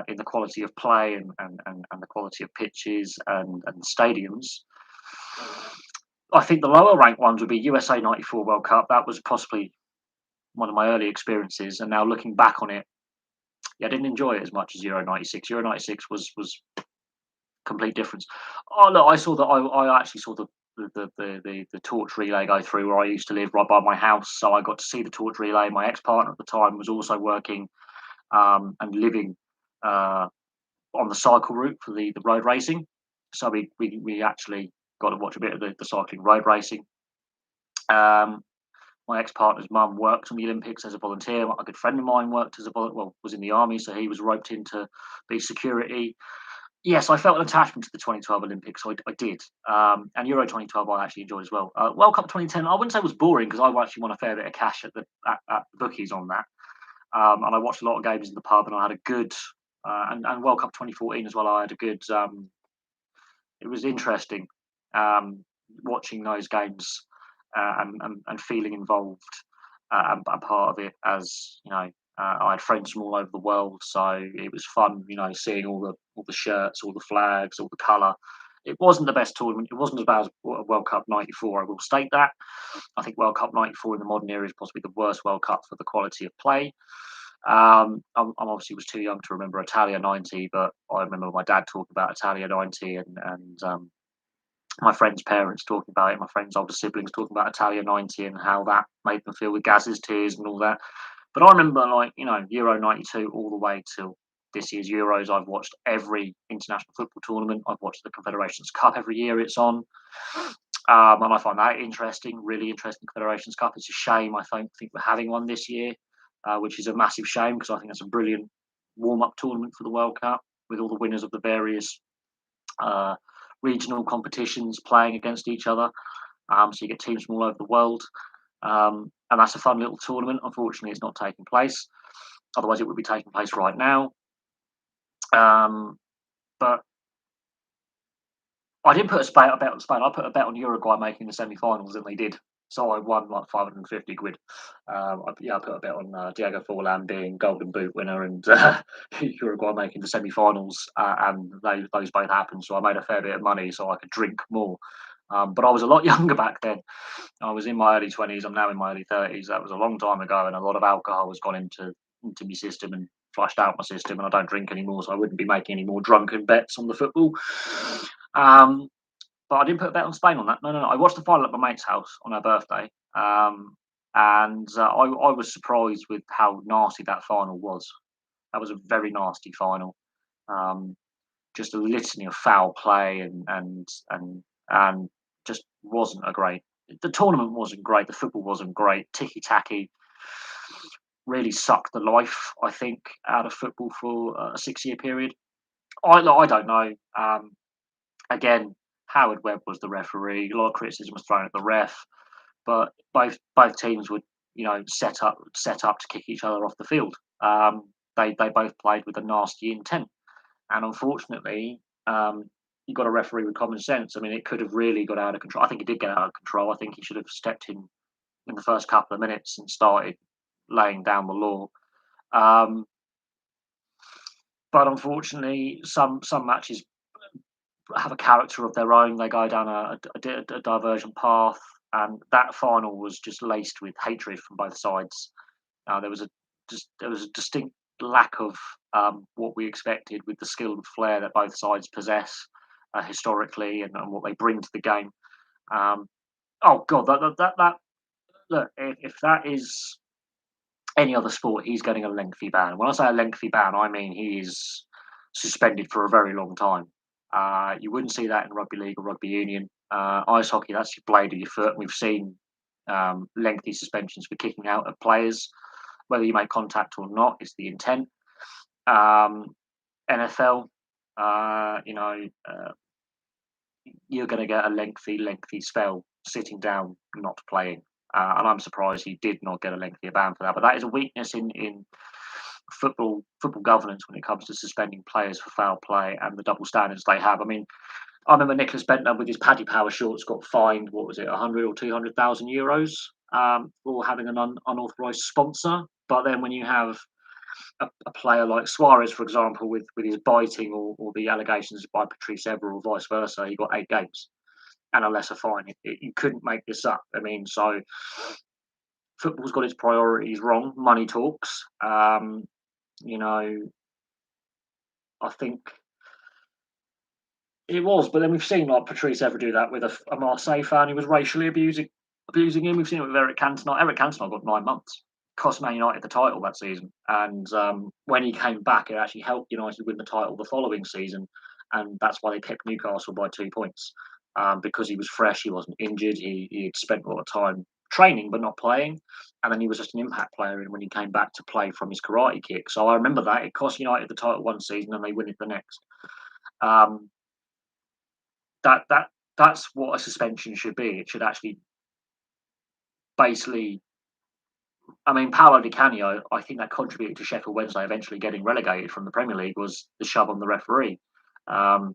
in the quality of play and the quality of pitches and stadiums. I think the lower ranked ones would be USA '94 World Cup. That was possibly one of my early experiences, and now looking back on it, yeah, I didn't enjoy it as much as Euro '96. Euro '96 was complete difference. Oh look, I saw that. I actually saw the torch relay go through where I used to live, right by my house. So I got to see the torch relay. My ex partner at the time was also working and living on the cycle route for the road racing. So we actually got to watch a bit of the cycling road racing. Um, my ex partner's mum worked on the Olympics as a volunteer. A good friend of mine worked as a was in the army, so he was roped in to be security. Yes, I felt an attachment to the 2012 Olympics. So I did. And Euro 2012 I actually enjoyed as well. World Cup 2010, I wouldn't say it was boring because I actually won a fair bit of cash at the bookies on that. And I watched a lot of games in the pub, and I had a good and World Cup 2014 as well. I had a good. It was interesting watching those games and feeling involved and part of it. As you know, I had friends from all over the world, so it was fun. Seeing all the shirts, all the flags, all the colour. It wasn't the best tournament. It wasn't as bad as World Cup '94. I will state that. I think World Cup '94 in the modern era is possibly the worst World Cup for the quality of play. I'm obviously was too young to remember Italia '90, but I remember my dad talking about Italia '90 and my friends' parents talking about it, my friends' older siblings talking about Italia '90 and how that made them feel with Gaz's tears and all that. But I remember, Euro '92 all the way till this year's Euros. I've watched every international football tournament. I've watched the Confederations Cup every year it's on. And I find that interesting, really interesting. Confederations Cup. It's a shame I don't think we're having one this year, which is a massive shame because I think that's a brilliant warm-up tournament for the World Cup with all the winners of the various uh, regional competitions playing against each other. So you get teams from all over the world. And that's a fun little tournament. Unfortunately, it's not taking place. Otherwise, it would be taking place right now. But I didn't put a bet on Spain. I put a bet on Uruguay making the semi-finals, and they did. So I won like 550 quid. I put a bet on Diego Forlan being Golden Boot winner and Uruguay making the semi-finals, and those both happened. So I made a fair bit of money, so I could drink more. But I was a lot younger back then. I was in my early 20s. I'm now in my early 30s. That was a long time ago, and a lot of alcohol has gone into my system and flushed out my system, and I don't drink anymore, so I wouldn't be making any more drunken bets on the football. But I didn't put a bet on Spain on that. No. I watched the final at my mate's house on her birthday, and I was surprised with how nasty that final was. That was a very nasty final. Just a litany of foul play and just wasn't a great. The tournament wasn't great. The football wasn't great. Ticky tacky really sucked the life, I think, out of football for a 6 year period. I don't know. Again, Howard Webb was the referee. A lot of criticism was thrown at the ref, but both teams would set up to kick each other off the field. They both played with a nasty intent, and unfortunately, you got a referee with common sense. I mean, it could have really got out of control. I think it did get out of control. I think he should have stepped in the first couple of minutes and started laying down the law. But unfortunately, some matches have a character of their own. They go down a divergent path, and that final was just laced with hatred from both sides. There was a distinct lack of what we expected with the skill and flair that both sides possess historically and what they bring to the game. Oh God, that look, if that is any other sport, he's getting a lengthy ban. When I say a lengthy ban, I mean he is suspended for a very long time. You wouldn't see that in rugby league or rugby union. Ice hockey, that's your blade of your foot. And we've seen lengthy suspensions for kicking out of players, whether you make contact or not. It's the intent. NFL, you're going to get a lengthy spell sitting down, not playing. and I'm surprised he did not get a lengthier ban for that. But that is a weakness in football governance when it comes to suspending players for foul play and the double standards they have. I mean, I remember Nicholas Bentner with his Paddy Power shorts got fined, what was it, 100 or 200,000 euros for having an unauthorised sponsor. But then when you have a player like Suarez, for example, with his biting or the allegations by Patrice Evra or vice versa, he got 8 games and a lesser fine. You couldn't make this up. I mean, so football's got its priorities wrong. Money talks. You know, I think it was, but then we've seen like Patrice ever do that with a Marseille fan who was racially abusing him. We've seen it with Eric Cantona. Eric Cantona got 9 months, cost Man United the title that season, and when he came back, it actually helped United win the title the following season, and that's why they kept Newcastle by 2 points because he was fresh, he wasn't injured, he had spent a lot of time training but not playing, and then he was just an impact player. And when he came back to play from his karate kick, so I remember that it cost United the title one season and they win it the next. Um, that's what a suspension should be. It should actually basically. I mean, Paolo Di Canio, I think that contributed to Sheffield Wednesday eventually getting relegated from the Premier League was the shove on the referee. Um,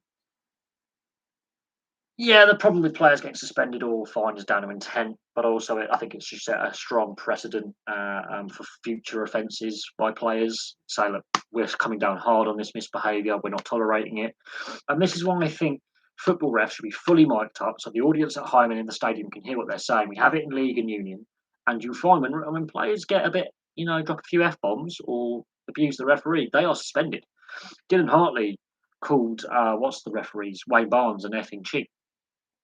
yeah, the problem with players getting suspended or fined is down to intent, but also I think it should set a strong precedent for future offences by players. Say, look, we're coming down hard on this misbehaviour, we're not tolerating it. And this is why I think football refs should be fully mic'd up so the audience at home and in the stadium can hear what they're saying. We have it in league and union, and you find when players get a bit, drop a few F bombs or abuse the referee, they are suspended. Dylan Hartley called, what's the referees, Wayne Barnes, an effing cheat.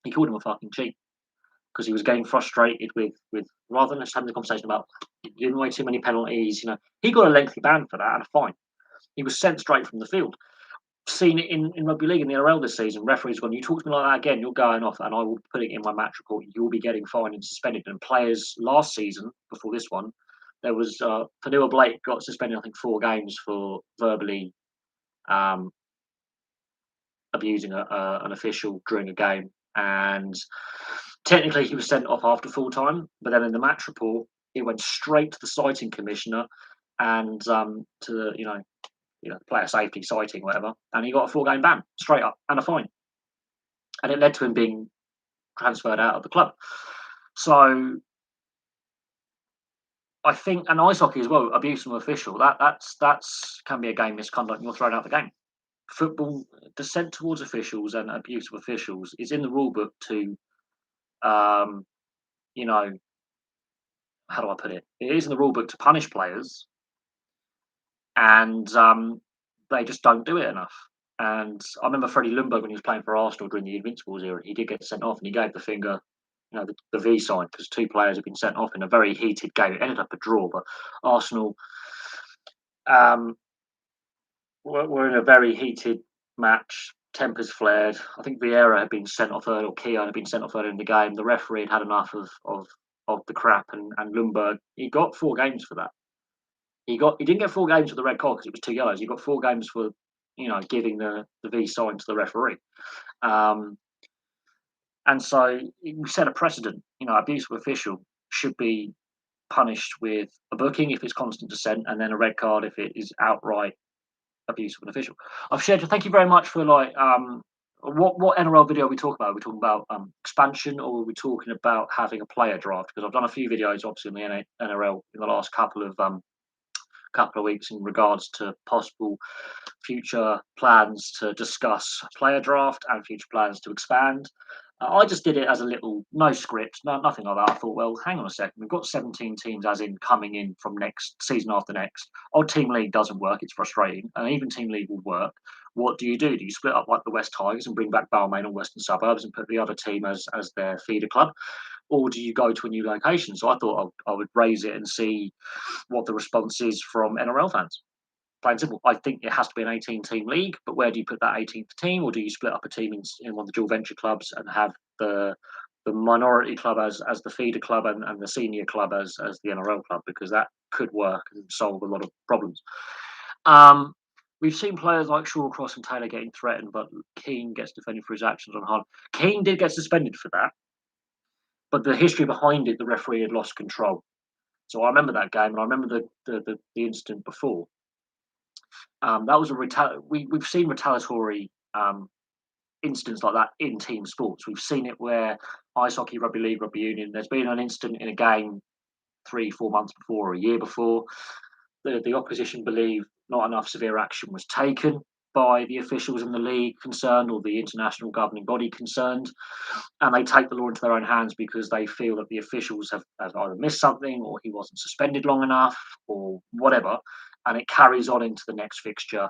He called him a fucking cheat because he was getting frustrated with rather than just having the conversation about giving away too many penalties. He got a lengthy ban for that and a fine. He was sent straight from the field. Seen it in rugby league in the NRL this season. Referees gone, you talk to me like that again, you're going off, and I will put it in my match report. You'll be getting fined and suspended. And players last season, before this one, there was Fanua Blake got suspended, I think, 4 games for verbally abusing an official during a game, and technically he was sent off after full time. But then in the match report, it went straight to the citing commissioner and to the player safety citing, whatever, and he got a 4 game ban straight up and a fine, and it led to him being transferred out of the club. So I think, and ice hockey as well, abuse from official, that's can be a game misconduct, and you're thrown out the game. Football, dissent towards officials and abuse of officials is in the rule book to, um, you know, how do I put it? It is in the rule book to punish players, and they just don't do it enough. And I remember Freddie Ljungberg when he was playing for Arsenal during the Invincibles era, he did get sent off, and he gave the finger, the V sign, because 2 players had been sent off in a very heated game. It ended up a draw, but Arsenal um, were in a very heated match. Tempers flared. I think Vieira had been sent off early, or Keown had been sent off early in the game. The referee had enough of the crap, and Ljungberg, he got 4 games for that. He didn't get 4 games for the red card because it was 2 yellows. He got 4 games for giving the V sign to the referee. And so we set a precedent. Abuse of official should be punished with a booking if it's constant dissent, and then a red card if it is outright abuse of an official. I've shared. Thank you very much for what NRL video are we talking about? Are we talking about expansion, or are we talking about having a player draft? Because I've done a few videos, obviously, on the NRL in the last couple of weeks in regards to possible future plans to discuss player draft and future plans to expand. I just did it as a little, no script, nothing like that. I thought, well, hang on a second. We've got 17 teams, as in coming in from next season after next. Odd team league doesn't work. It's frustrating. And even team league will work. What do? Do you split up like the West Tigers and bring back Balmain and Western Suburbs and put the other team as their feeder club? Or do you go to a new location? So I thought I would raise it and see what the response is from NRL fans. Plain simple. I think it has to be an 18-team league, but where do you put that 18th team, or do you split up a team in one of the dual venture clubs and have the minority club as the feeder club and the senior club as the NRL club? Because that could work and solve a lot of problems. We've seen players like Shawcross and Taylor getting threatened, but Keane gets defended for his actions on Hunt. Keane did get suspended for that. But the history behind it, the referee had lost control. So I remember that game, and I remember the incident before. That was we've seen retaliatory incidents like that in team sports. We've seen it where ice hockey, rugby league, rugby union. There's been an incident in a game 3, 4 months before or a year before. The opposition believed not enough severe action was taken by the officials in the league concerned or the international governing body concerned, and they take the law into their own hands because they feel that the officials have either missed something or he wasn't suspended long enough or whatever, and it carries on into the next fixture.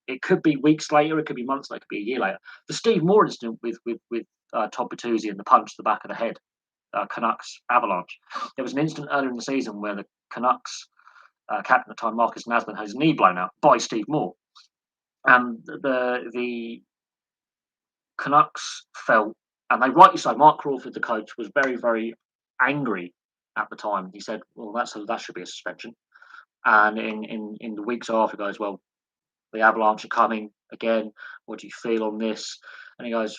It could be weeks later, it could be months later, it could be a year later. The Steve Moore incident with Todd Bertuzzi and the punch to the back of the head, Canucks Avalanche. There was an incident earlier in the season where the Canucks captain at the time, Marcus Naslund, had his knee blown out by Steve Moore, and the Canucks felt, and they rightly so. Mark Crawford, the coach, was very angry at the time. He said, "Well, that should be a suspension." And in the weeks after, he goes, "Well, the Avalanche are coming again. What do you feel on this?" And he goes,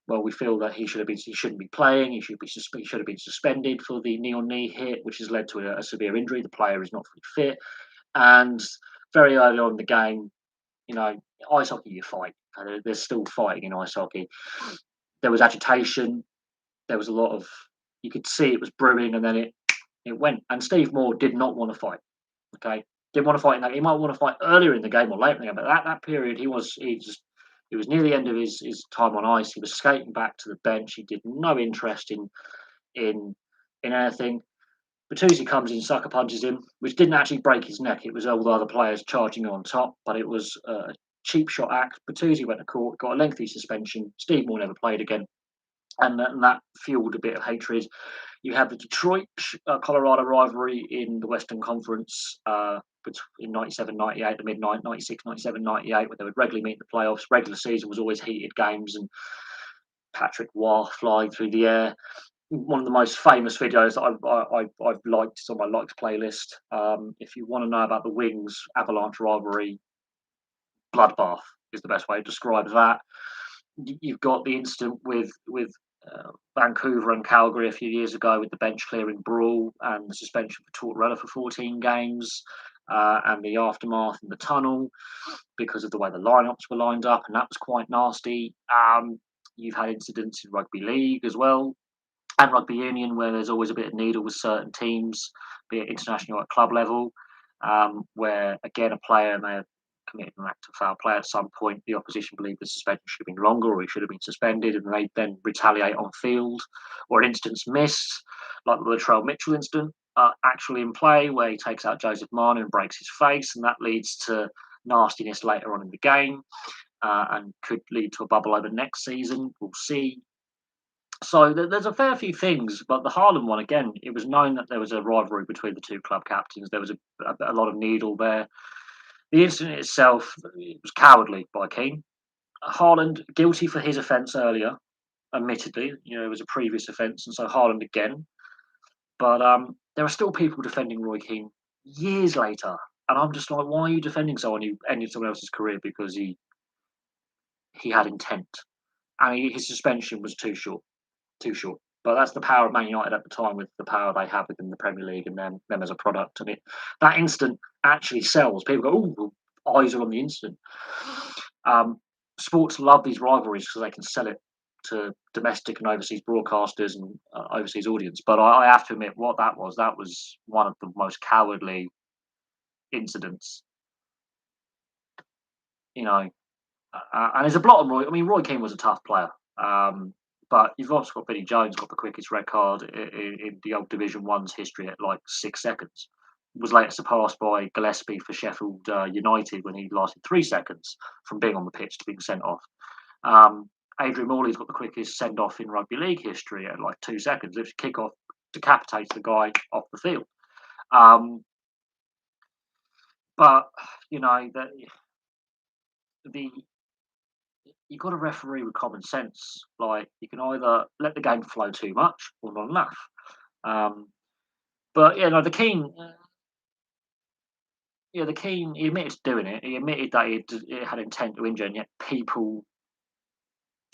"Well, we feel that he shouldn't be playing. He should have been suspended for the knee on knee hit, which has led to a severe injury. The player is not fully fit." And very early on in the game, ice hockey, you fight. There's still fighting in ice hockey. There was agitation. There was a lot of, you could see it was brewing, and then it went. And Steve Moore did not want to fight. Okay, didn't want to fight in that. He might want to fight earlier in the game or later in the game, but that period, he was near the end of his time on ice. He was skating back to the bench. He did no interest in anything. Bertuzzi comes in, sucker punches him, which didn't actually break his neck. It was all the other players charging on top, but it was a cheap shot act. Bertuzzi went to court, got a lengthy suspension. Steve Moore never played again, and that fueled a bit of hatred. You had the Detroit Colorado rivalry in the Western Conference in 97, 98, the mid 96, 97, 98, where they would regularly meet in the playoffs. Regular season was always heated games, and Patrick Waugh flying through the air. One of the most famous videos that I've liked is on my liked playlist. If you want to know about the Wings Avalanche rivalry, bloodbath is the best way to describe that. You've got the incident with Vancouver and Calgary a few years ago with the bench clearing brawl and the suspension for Tortorella for 14 games, and the aftermath in the tunnel because of the way the lineups were lined up, and that was quite nasty. You've had incidents in rugby league as well, and rugby union, where there's always a bit of needle with certain teams, be it international or at club level, where again a player may have committed an act of foul play at some point. The opposition believe the suspension should have been longer or he should have been suspended, and they then retaliate on field, or an instance missed, like the Latrell Mitchell incident, actually in play where he takes out Joseph Marner and breaks his face, and that leads to nastiness later on in the game, and could lead to a bubble over next season. We'll see. So there's a fair few things, but the Harlem one, again, it was known that there was a rivalry between the two club captains. There was a lot of needle there. The incident itself, it was cowardly by Keane. Haaland, guilty for his offence earlier, admittedly. It was a previous offence, and so Haaland again. But there are still people defending Roy Keane years later. And I'm just like, why are you defending someone who ended someone else's career because he had intent? And his suspension was too short. But that's the power of Man United at the time, with the power they have within the Premier League and them as a product. And that instant actually sells. People go, "Oh, eyes are on the instant." Sports love these rivalries because they can sell it to domestic and overseas broadcasters and overseas audience. But I have to admit, what that was one of the most cowardly incidents. And there's a blot on Roy. I mean, Roy Keane was a tough player. But you've also got Vinnie Jones, got the quickest red card in the old Division One's history at like 6 seconds. Was later surpassed by Gillespie for Sheffield United when he lasted 3 seconds from being on the pitch to being sent off. Adrian Morley's got the quickest send off in rugby league history at like 2 seconds. If kick off decapitates the guy off the field. But the you've got to referee with common sense. Like, you can either let the game flow too much or not enough. But the Keane, the Keane, he admitted to doing it. He admitted that he had intent to injure, and yet people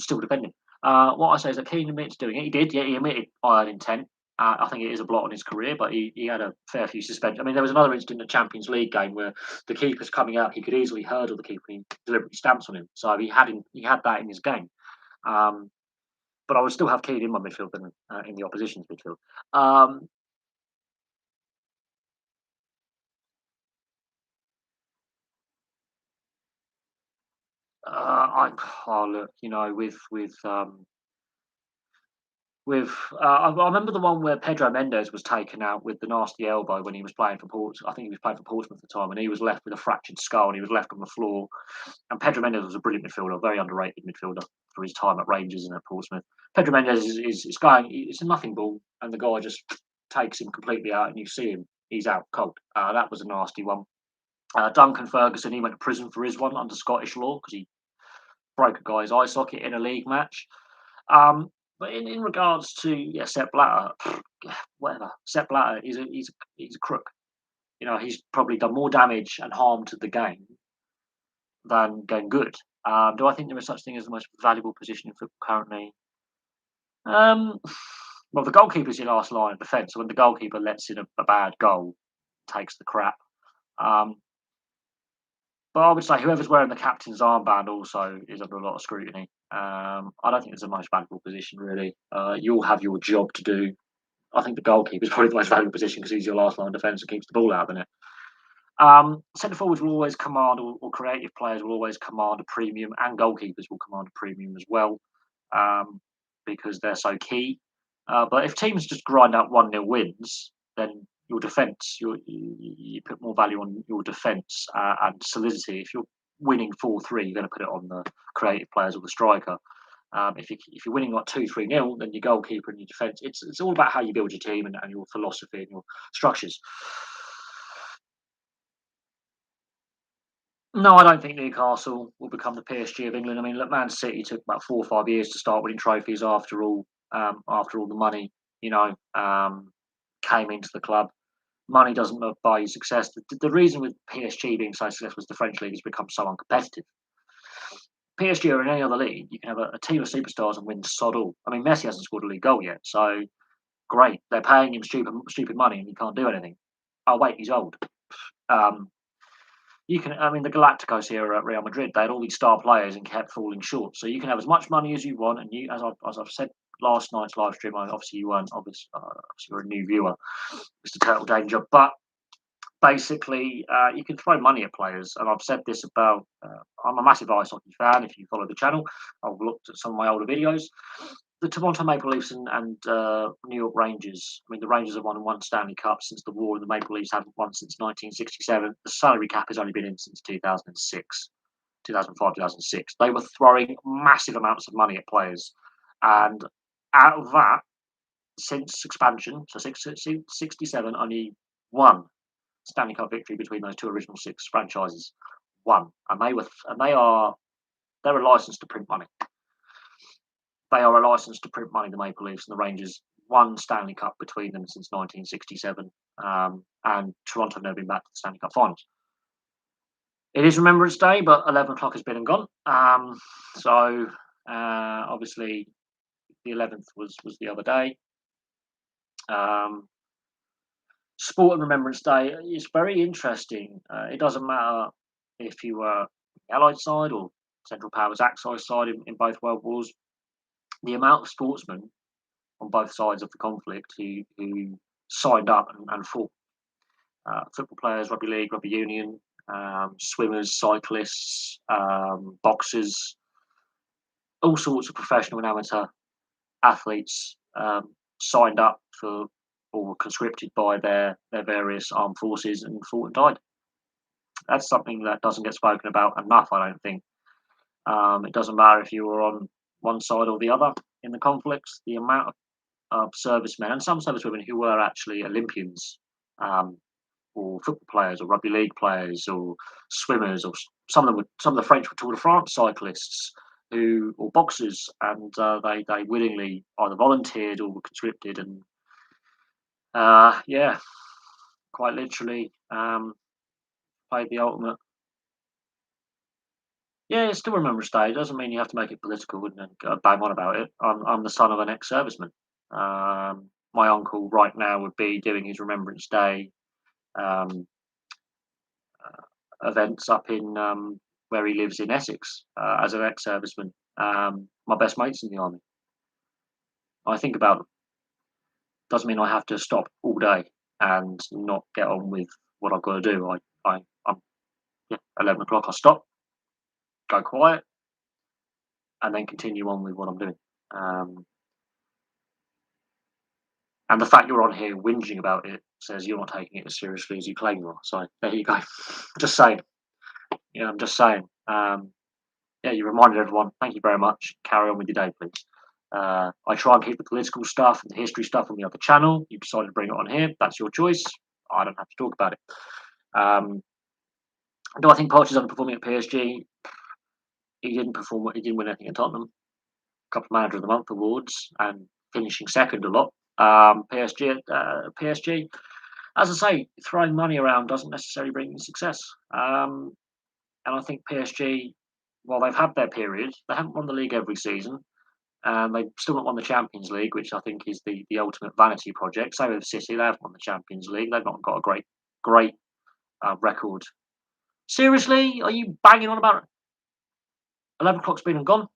still defending. What I say is that Keane admits doing it. He did, yeah, he admitted iron intent. I think it is a blot on his career, but he had a fair few suspensions. I mean, there was another incident in the Champions League game where the keeper's coming out. He could easily hurdle the keeper and he deliberately stamps on him. So he had that in his game. Um, but I would still have Keane in my midfield than in the opposition's midfield. Um, I look, I remember the one where Pedro Mendes was taken out with the nasty elbow when he was playing for Portsmouth. I think he was playing for Portsmouth at the time, and he was left with a fractured skull and he was left on the floor. And Pedro Mendes was a brilliant midfielder, a very underrated midfielder for his time at Rangers and at Portsmouth. Pedro Mendes is going, it's a nothing ball, and the guy just takes him completely out, and you see him, he's out cold. That was a nasty one. Duncan Ferguson, he went to prison for his one under Scottish law because he broke a guy's eye socket in a league match. But in regards to Sepp Blatter, whatever. Sepp Blatter he's a crook. He's probably done more damage and harm to the game than good. Do I think there is such thing as the most valuable position in football currently? Um, well, the goalkeeper is your last line of defence. So when the goalkeeper lets in a bad goal, takes the crap. Um, but I would say whoever's wearing the captain's armband also is under a lot of scrutiny. I don't think it's the most valuable position, really. You'll have your job to do. I think the goalkeeper is probably the most valuable position because he's your last line of defence and keeps the ball out of the net. Centre forwards will always command, or creative players will always command a premium, and goalkeepers will command a premium as well um, because they're so key. But if teams just grind out 1-0 wins, then your defence, you put more value on your defence and solidity. If you're winning 4-3, you're going to put it on the creative players or the striker. If you're winning like 2-3-0, then your goalkeeper and your defence. It's all about how you build your team and your philosophy and your structures. No, I don't think Newcastle will become the PSG of England. I mean, look, Man City took about 4 or 5 years to start winning trophies after all the money, you know, um, came into the club. Money doesn't buy you success. The reason with PSG being so successful is the French league has become so uncompetitive. PSG or in any other league, you can have a team of superstars and win sod all. I mean, Messi hasn't scored a league goal yet, so great. They're paying him stupid money and he can't do anything. Oh wait, he's old. Um, I mean, the Galacticos here at Real Madrid, they had all these star players and kept falling short. So you can have as much money as you want, and as I've said last night's live stream, obviously you weren't, obviously you're a new viewer, Mr. Turtle Danger, but basically you can throw money at players, and I've said this about. I'm a massive ice hockey fan. If you follow the channel, I've looked at some of my older videos. The Toronto Maple Leafs and New York Rangers. I mean, the Rangers have won one Stanley Cup since the war, and the Maple Leafs haven't won since 1967. The salary cap has only been in since 2006, 2005, 2006. They were throwing massive amounts of money at players, and out of that, since expansion, so 67, only one Stanley Cup victory between those two original six franchises. One, and they're a license to print money. They are a license to print money, the Maple Leafs and the Rangers. One Stanley Cup between them since 1967, and Toronto have never been back to the Stanley Cup finals. It is Remembrance Day, but 11 o'clock has been and gone. Obviously, the 11th was the other day. Sport and Remembrance Day is very interesting. It doesn't matter if you were the Allied side or Central Powers Axis side in both World Wars. The amount of sportsmen on both sides of the conflict who signed up and fought. Football players, rugby league, rugby union, swimmers, cyclists, boxers, all sorts of professional and amateur athletes signed up for or were conscripted by their various armed forces and fought and died. That's something that doesn't get spoken about enough, I don't think. It doesn't matter if you were on one side or the other in the conflicts. The amount of servicemen and some servicewomen who were actually Olympians, or football players, or rugby league players, or swimmers, or some of the French were Tour de France cyclists or boxers, and they willingly either volunteered or were conscripted, and quite literally played the ultimate Yeah, it's still Remembrance Day. It doesn't mean you have to make it political and then go bang on about it. I'm the son of an ex-serviceman. My uncle right now would be doing his Remembrance Day um, events up in where he lives in Essex as an ex-serviceman. My best mate's in the army. I think about them. Doesn't mean I have to stop all day and not get on with what I've got to do. I'm yeah, 11 o'clock. I stop, go quiet, and then continue on with what I'm doing. Um, and the fact you're on here whinging about it says you're not taking it as seriously as you claim you are. So there you go. Just saying. Yeah, I'm just saying. Yeah, you reminded everyone. Thank you very much. Carry on with your day, please. I try and keep the political stuff and the history stuff on the other channel. You decided to bring it on here. That's your choice. I don't have to talk about it. Um, do I think Poch is underperforming at PSG? He didn't perform. He didn't win anything at Tottenham. A couple of Manager of the Month awards and finishing second a lot. PSG, as I say, throwing money around doesn't necessarily bring you success. And I think PSG, while they've had their period, they haven't won the league every season, and they've still not won the Champions League, which I think is the ultimate vanity project. Same with City, they haven't won the Champions League. They've not got a great record. Seriously, are you banging on about 11 o'clock's been and gone?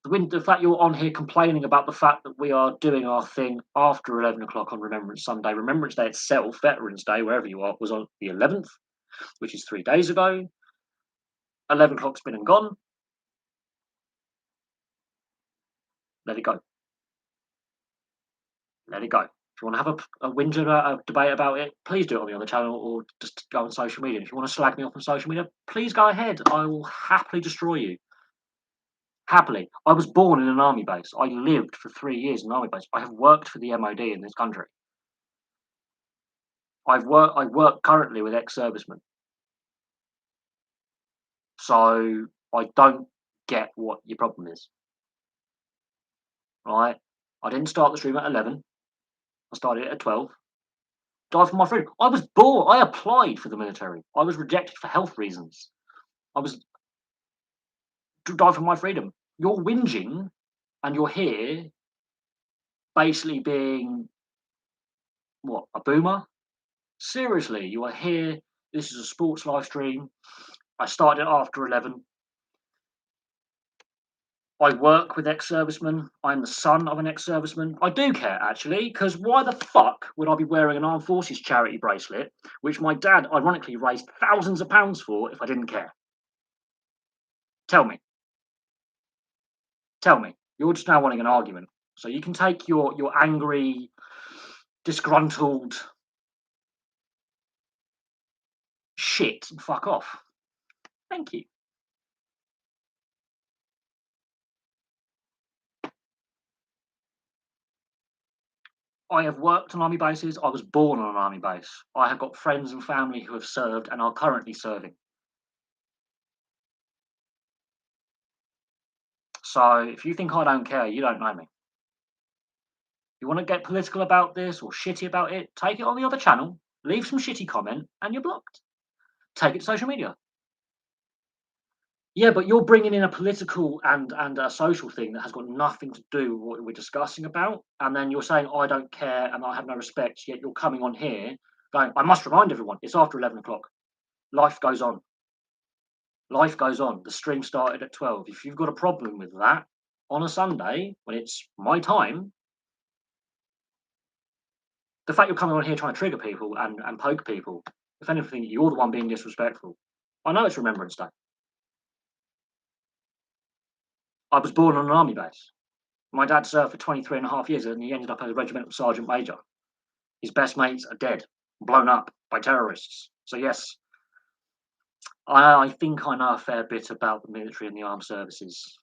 The fact you're on here complaining about the fact that we are doing our thing after 11 o'clock on Remembrance Sunday. Remembrance Day itself, Veterans Day, wherever you are, was on the 11th, which is 3 days ago. 11 o'clock's been and gone. Let it go. Let it go. If you want to have a whinge about a debate about it, please do it on the other channel or just go on social media. If you want to slag me off on social media, please go ahead. I will happily destroy you. Happily. I was born in an army base. I lived for 3 years in an army base. I have worked for the MOD in this country. I work currently with ex-servicemen. So I don't get what your problem is. Right? I didn't start the stream at 11. I started it at 12. Die for my freedom. I was born. I applied for the military. I was rejected for health reasons. I was to die for my freedom. You're whinging, and you're here basically being what, a boomer. Seriously, you are here. This is a sports live stream. I started after 11. I work with ex-servicemen. I'm the son of an ex-serviceman. I do care, actually, because why the fuck would I be wearing an armed forces charity bracelet, which my dad ironically raised thousands of pounds for, if I didn't care? Tell me. Tell me. You're just now wanting an argument. So you can take your angry, disgruntled shit and fuck off. Thank you. I have worked on army bases. I was born on an army base. I have got friends and family who have served and are currently serving. So if you think I don't care, you don't know me. You want to get political about this or shitty about it, take it on the other channel, leave some shitty comment, and you're blocked. Take it to social media. Yeah, but you're bringing in a political and a social thing that has got nothing to do with what we're discussing about, and then you're saying I don't care and I have no respect. Yet you're coming on here going, I must remind everyone, it's after 11 o'clock. Life goes on. Life goes on. The stream started at 12. If you've got a problem with that on a Sunday when it's my time, the fact you're coming on here trying to trigger people and poke people, if anything, you're the one being disrespectful. I know it's Remembrance Day. I was born on an army base. My dad served for 23 and a half years and he ended up as a regimental sergeant major. His best mates are dead, blown up by terrorists. So, yes, I think I know a fair bit about the military and the armed services.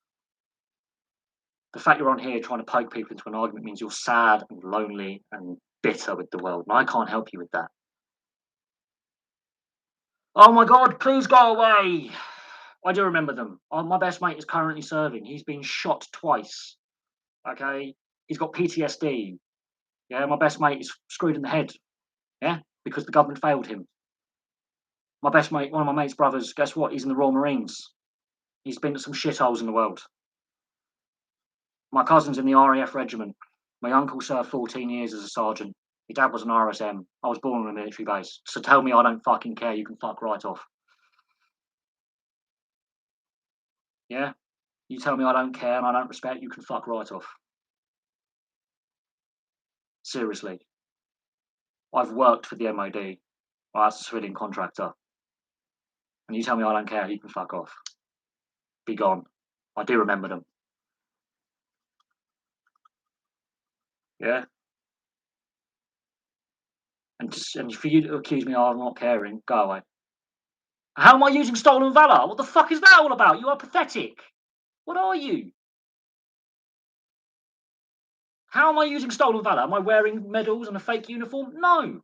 The fact you're on here trying to poke people into an argument means you're sad and lonely and bitter with the world, and I can't help you with that. Oh my God, please go away. I do remember them. My best mate is currently serving. He's been shot twice. Okay, he's got PTSD. Yeah, my best mate is screwed in the head. Yeah, because the government failed him. My best mate, one of my mate's brothers, guess what? He's in the Royal Marines. He's been to some shitholes in the world. My cousin's in the RAF regiment. My uncle served 14 years as a sergeant. My dad was an RSM. I was born on a military base. So tell me I don't fucking care. You can fuck right off. Yeah? You tell me I don't care and I don't respect, you can fuck right off. Seriously. I've worked for the MOD. Well, as a civilian contractor. And you tell me I don't care, you can fuck off. Be gone. I do remember them. Yeah? And for you to accuse me of not caring, go away. How am I using stolen valor? What the fuck is that all about? You are pathetic. What are you? How am I using stolen valor? Am I wearing medals and a fake uniform? No.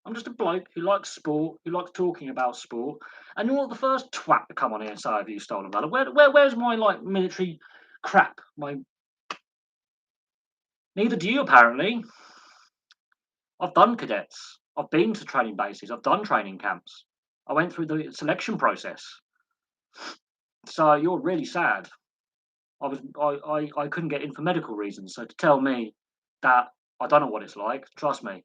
I'm just a bloke who likes sport, who likes talking about sport, and you're not the first twat to come on here and say I've used stolen valor. Where's my military crap? Neither do you apparently. I've done cadets. I've been to training bases. I've done training camps. I went through the selection process. So you're really sad. I couldn't get in for medical reasons. So to tell me that I don't know what it's like, trust me.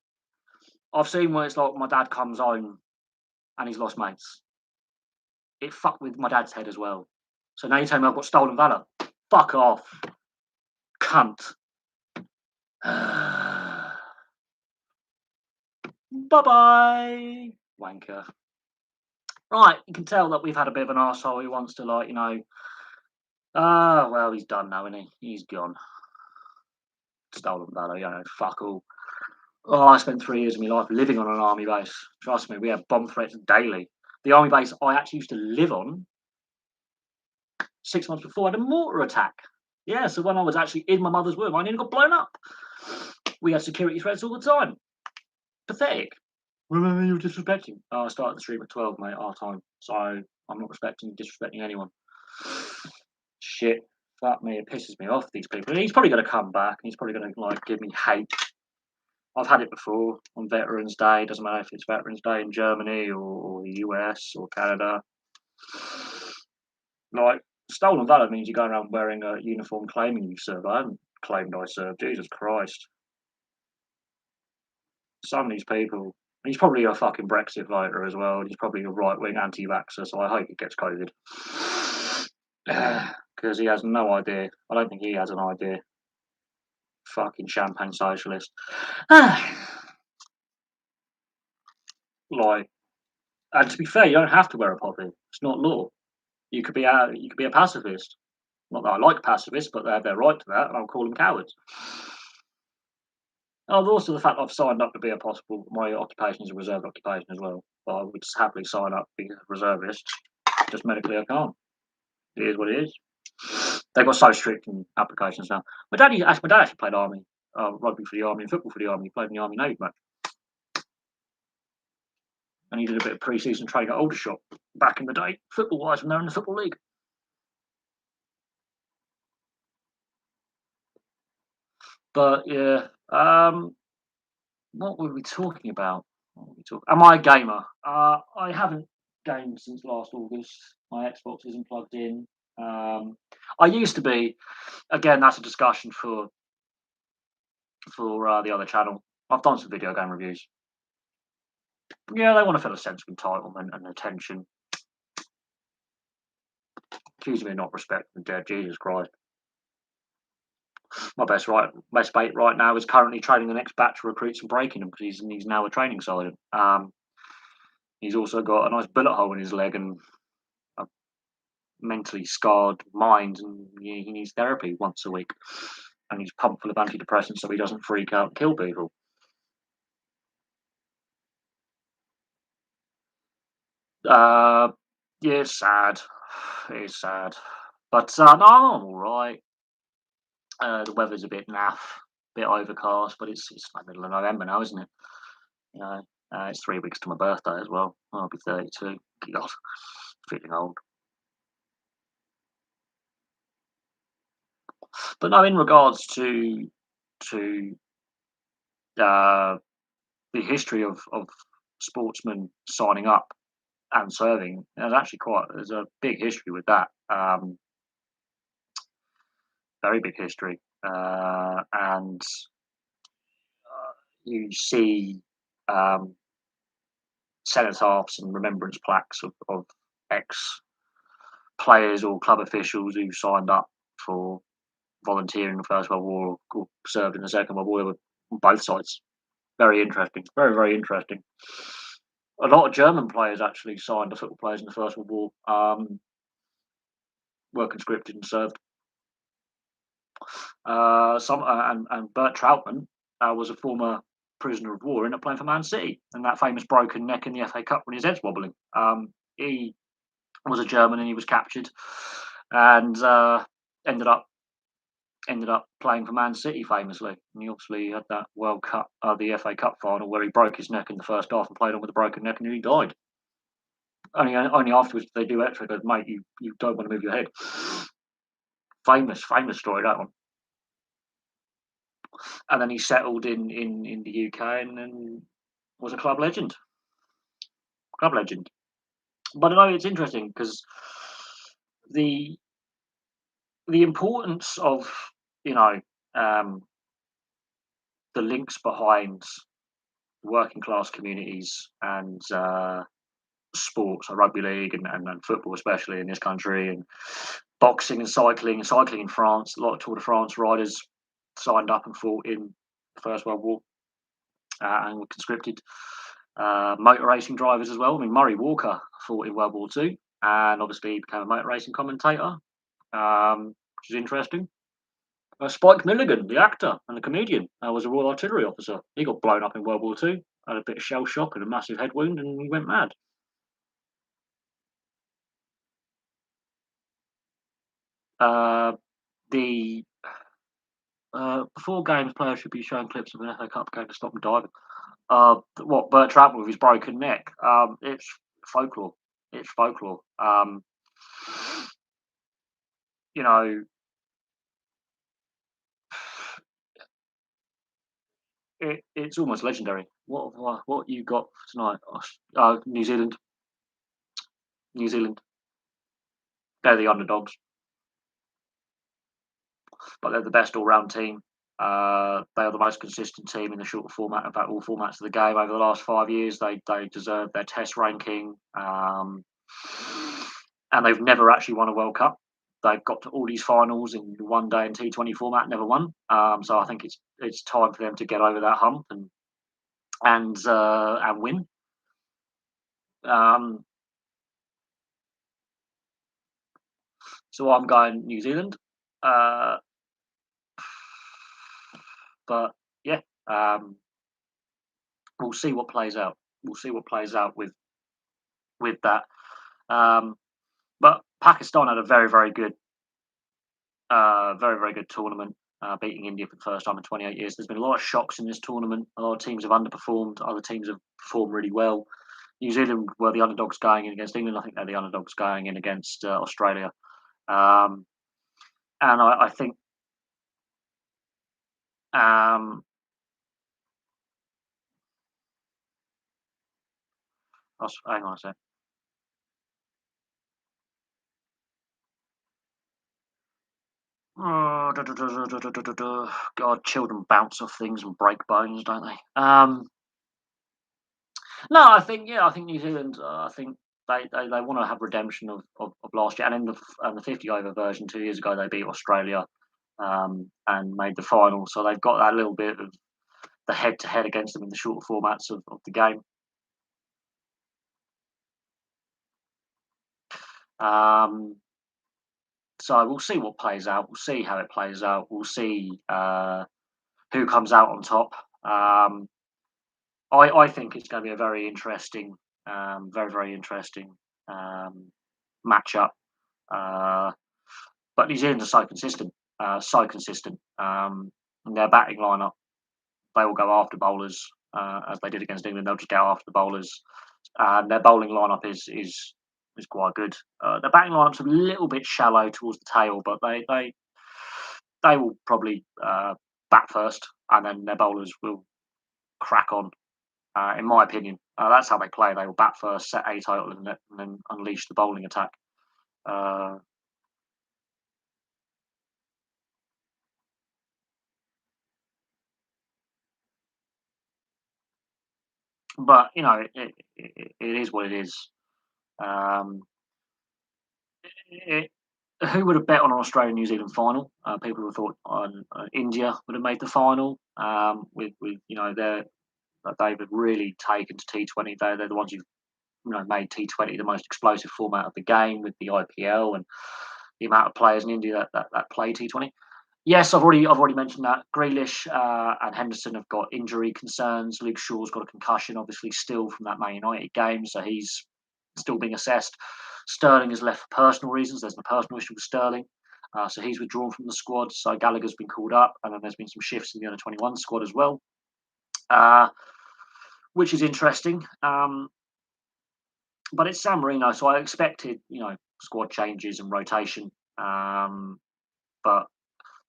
I've seen what it's like when my dad comes home and he's lost mates. It fucked with my dad's head as well. So now you tell me I've got stolen valor. Fuck off. Cunt. Bye-bye. Wanker. Right, you can tell that we've had a bit of an arsehole who wants to well, he's done now, isn't he? He's gone. Stolen valor, fuck all. Oh, I spent 3 years of my life living on an army base. Trust me, we had bomb threats daily. The army base I actually used to live on 6 months before had a mortar attack. Yeah, so when I was actually in my mother's womb, I nearly got blown up. We had security threats all the time. Pathetic. Remember, you were disrespecting. Oh, I started the stream at 12, mate, our time. So I'm not disrespecting anyone. Shit. Fuck me, it pisses me off, these people. And he's probably going to come back and he's probably going to give me hate. I've had it before on Veterans Day. Doesn't matter if it's Veterans Day in Germany or the US or Canada. Stolen valor means you're going around wearing a uniform claiming you serve. I haven't claimed I served. Jesus Christ. Some of these people. He's probably a fucking Brexit voter as well. He's probably a right-wing anti-vaxxer, so I hope he gets COVID. Because he has no idea. I don't think he has an idea. Fucking champagne socialist. And to be fair, you don't have to wear a poppy. It's not law. You could be a pacifist. Not that I like pacifists, but they have their right to that, and I'll call them cowards. Also the fact I've signed up to be my occupation is a reserve occupation as well. But I would happily sign up to be a reservist. Just medically I can't. It is what it is. They've got so strict in applications now. My dad actually played army, rugby for the army and football for the army. He played in the Army Navy match. And he did a bit of pre-season training at Aldershot back in the day, football-wise, when they were in the Football League. But yeah, what were we talking about? Am I a gamer? I haven't gamed since last August. My Xbox isn't plugged in. I used to be. Again, that's a discussion for the other channel. I've done some video game reviews. Yeah, they want to feel a sense of entitlement and attention. Accuse me of not respecting the dead. Jesus Christ. My best mate right now is currently training the next batch of recruits and breaking them because he's now a training sergeant. He's also got a nice bullet hole in his leg and a mentally scarred mind, and he needs therapy once a week. And he's pumped full of antidepressants so he doesn't freak out and kill people. Yeah, it's sad. It is sad. But no, I'm all right. The weather's a bit naff, a bit overcast, but it's like middle of November now, isn't it? It's 3 weeks to my birthday as well. I'll be 32. God, feeling old. But no, in regards to the history of sportsmen signing up and serving. There's a big history with that. Very big history, and you see um, cenotaphs and remembrance plaques of ex players or club officials who signed up for volunteering in the First World War or served in the Second World War. They were on both sides. Very interesting. Very, very interesting. A lot of German players actually signed, the football players in the First World War, were conscripted and served. And Bert Troutman was a former prisoner of war in it playing for Man City, and that famous broken neck in the FA Cup when his head's wobbling. He was a German and he was captured, and ended up playing for Man City famously. And he obviously had that World Cup, the FA Cup final, where he broke his neck in the first half and played on with a broken neck, and he died. Only afterwards did they do X-ray. Goes, mate, you don't want to move your head. Famous story, that one. And then he settled in the UK and then was a club legend. Club legend. But I know it's interesting because the the importance of, you know, um, the links behind working class communities and sports, like rugby league and football, especially in this country, and boxing and cycling in France. A lot of Tour de France riders signed up and fought in the First World War, and were conscripted. Motor racing drivers as well. I mean, Murray Walker fought in World War Two, and obviously became a motor racing commentator, which is interesting. Spike Milligan, the actor and the comedian, was a Royal Artillery officer. He got blown up in World War Two, had a bit of shell shock and a massive head wound, and he went mad. Uh, the Before games, players should be showing clips of an FA Cup game to stop them diving. What Bert Trapp with his broken neck? It's folklore. It's folklore. You know, it's almost legendary. What you got tonight? New Zealand. New Zealand. They're the underdogs, but they're the best all-round team. They are the most consistent team in the short format, about all formats of the game over the last 5 years. They deserve their Test ranking, and they've never actually won a World Cup. They've got to all these finals in one day and T20 format, never won. So I think it's time for them to get over that hump and win. Um, so I'm going New Zealand, uh, but yeah, um, we'll see what plays out. We'll see what plays out with that. Um, but Pakistan had a very very good tournament, beating India for the first time in 28 years. There's been a lot of shocks in this tournament. A lot of teams have underperformed. Other teams have performed really well. New Zealand were the underdogs going in against England. I think they're the underdogs going in against Australia. Um, and I think, um, hang on a sec. Oh, God, children bounce off things and break bones, don't they? No, I think New Zealand. I think they want to have redemption of last year, and in the 50 over version 2 years ago, they beat Australia, and made the final. So they've got that little bit of the head to head against them in the shorter formats of the game. Um, so we'll see what plays out. We'll see how it plays out. We'll see who comes out on top. I think it's going to be a very interesting, very interesting matchup. Uh, but New Zealand are so consistent, so consistent. And their batting lineup, they will go after bowlers as they did against England. They'll just go after the bowlers. And their bowling lineup is quite good. Their batting lineup's a little bit shallow towards the tail, but they will probably bat first, and then their bowlers will crack on. In my opinion, that's how they play. They will bat first, set a total, and then unleash the bowling attack. Uh, but it is what it is. Um, it, who would have bet on an Australia New Zealand final? People would have thought on India would have made the final. With their that they've really taken to T20. They're the ones who've made T20 the most explosive format of the game with the IPL and the amount of players in India that play T20. Yes, I've already mentioned that Grealish and Henderson have got injury concerns. Luke Shaw's got a concussion, obviously still from that Man United game, so he's still being assessed. Sterling is left for personal reasons. There's a personal issue with Sterling, so he's withdrawn from the squad. So Gallagher's been called up, and then there's been some shifts in the under 21 squad as well, uh, which is interesting. But it's San Marino, so I expected squad changes and rotation. But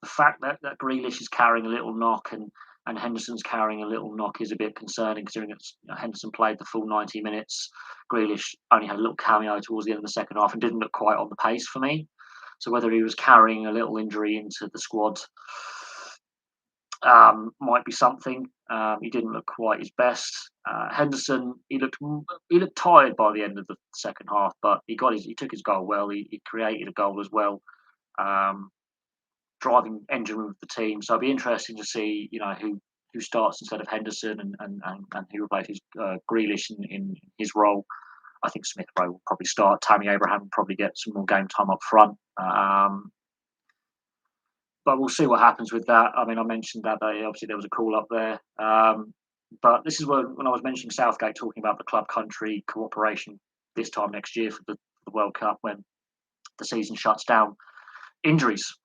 the fact that Grealish is carrying a little knock and Henderson's carrying a little knock is a bit concerning, considering that Henderson played the full 90 minutes. Grealish only had a little cameo towards the end of the second half and didn't look quite on the pace for me. So whether he was carrying a little injury into the squad might be something. He didn't look quite his best. Henderson, he looked tired by the end of the second half, but he took his goal well. He created a goal as well. Um, Driving engine room of the team. So it'll be interesting to see, who starts instead of Henderson and who replaces Grealish in his role. I think Smith Rowe will probably start. Tammy Abraham will probably get some more game time up front. But we'll see what happens with that. I mean, I mentioned that obviously there was a call up there. But this is when I was mentioning Southgate talking about the club country cooperation this time next year for the World Cup when the season shuts down. Injuries,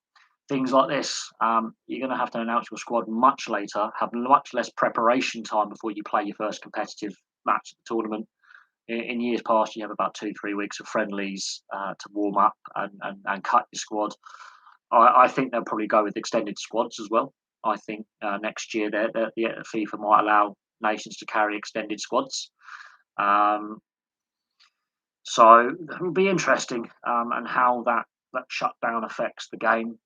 things like this, you're going to have to announce your squad much later, have much less preparation time before you play your first competitive match at the tournament. In years past, you have about 2-3 weeks of friendlies to warm up and cut your squad. I think they'll probably go with extended squads as well. I think next year the FIFA might allow nations to carry extended squads. So it will be interesting and how that shutdown affects the game.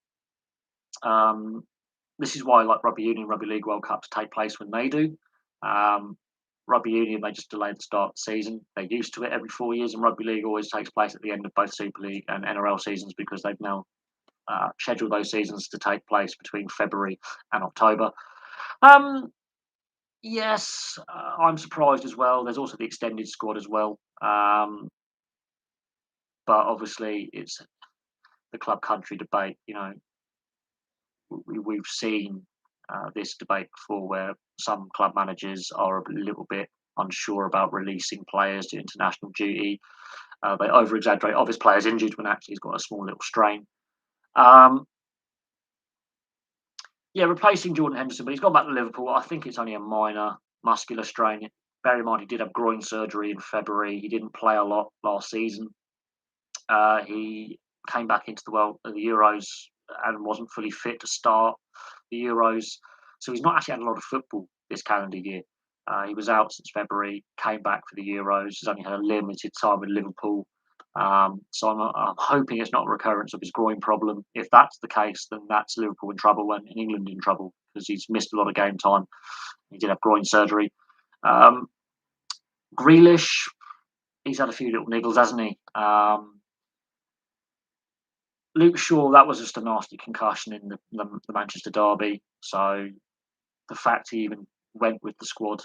This is why, like Rugby Union, Rugby League World Cups take place when they do. Rugby Union, they just delay the start of the season. They're used to it every 4 years, and Rugby League always takes place at the end of both Super League and NRL seasons because they've now scheduled those seasons to take place between February and October. Yes, I'm surprised as well. There's also the extended squad as well. But obviously, it's the club country debate. We've seen this debate before where some club managers are a little bit unsure about releasing players to international duty. They over exaggerate of his players injured when actually he's got a small little strain. Yeah, replacing Jordan Henderson, but he's gone back to Liverpool. I think it's only a minor muscular strain. Bear in mind, he did have groin surgery in February. He didn't play a lot last season. He came back into the Euros and wasn't fully fit to start the Euros. So he's not actually had a lot of football this calendar year. He was out since February, came back for the Euros. He's only had a limited time with Liverpool. So I'm hoping it's not a recurrence of his groin problem. If that's the case, then that's Liverpool in trouble and England in trouble because he's missed a lot of game time. He did have groin surgery. Grealish, he's had a few little niggles, hasn't he? Luke Shaw, that was just a nasty concussion in the Manchester derby. So the fact he even went with the squad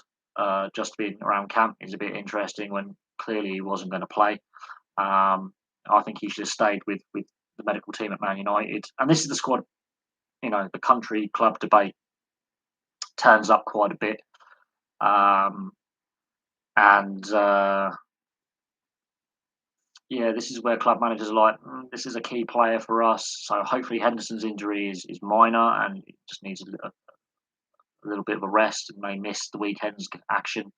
just being around camp is a bit interesting when clearly he wasn't going to play. I think he should have stayed with the medical team at Man United. And this is the squad, the country club debate turns up quite a bit. Yeah, this is where club managers are like, this is a key player for us. So hopefully Henderson's injury is minor and it just needs a little bit of a rest and may miss the weekend's action.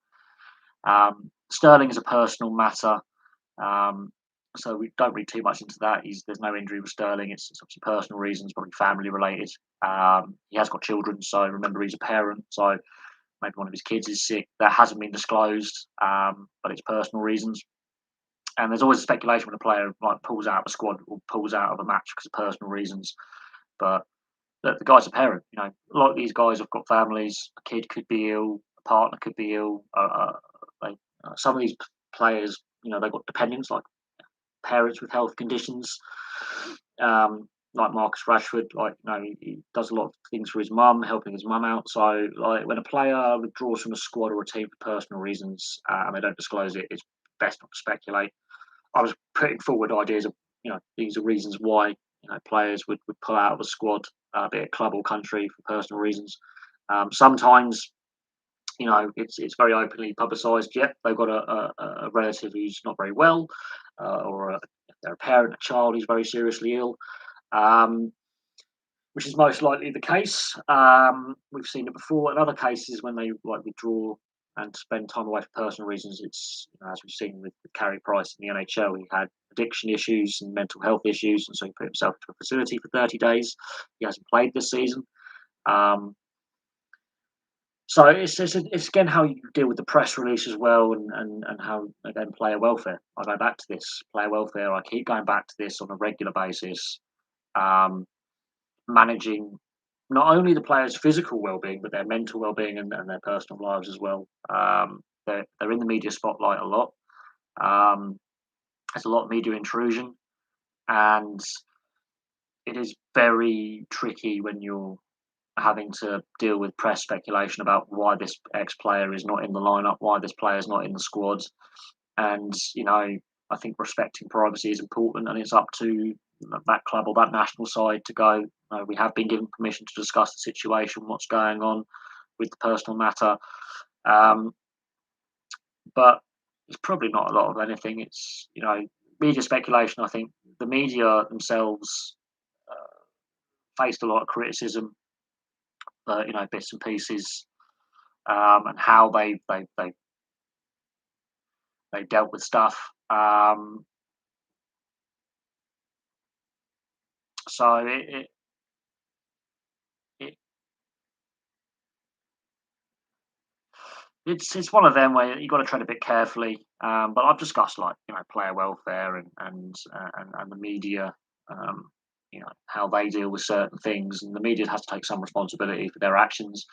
Sterling is a personal matter. So we don't read too much into that. There's no injury with Sterling. It's obviously personal reasons, probably family related. He has got children, so remember he's a parent. So maybe one of his kids is sick. That hasn't been disclosed, but it's personal reasons. And there's always speculation when a player like pulls out of a squad or pulls out of a match because of personal reasons. But the guy's a parent. A lot of these guys have got families. A kid could be ill. A partner could be ill. Some of these players, they've got dependents like parents with health conditions. Like Marcus Rashford, he does a lot of things for his mum, helping his mum out. So, like, when a player withdraws from a squad or a team for personal reasons and they don't disclose it, it's best not to speculate. I was putting forward ideas of, these are reasons why players would pull out of a squad, be it club or country, for personal reasons. Sometimes, it's very openly publicised. Yep, they've got a relative who's not very well, or if they're a parent, a child who's very seriously ill. Which is most likely the case. We've seen it before. In other cases, when they withdraw and spend time away for personal reasons, it's as we've seen with Carey Price in the NHL, he had addiction issues and mental health issues, and so he put himself into a facility for 30 days. He hasn't played this season. So it's again how you deal with the press release as well, and how again player welfare. I go back to this player welfare. I keep going back to this on a regular basis. Managing not only the players' physical well-being, but their mental well-being and their personal lives as well. They're in the media spotlight a lot. There's a lot of media intrusion, and it is very tricky when you're having to deal with press speculation about why this ex-player is not in the lineup, why this player is not in the squad. And, I think respecting privacy is important, and it's up to that club or that national side to go, we have been given permission to discuss the situation, what's going on with the personal matter. But it's probably not a lot of anything. It's, media speculation. I think the media themselves faced a lot of criticism, bits and pieces, and how they dealt with stuff. So it it's one of them where you got to tread a bit carefully. But I've discussed player welfare and the media, how they deal with certain things, and the media has to take some responsibility for their actions.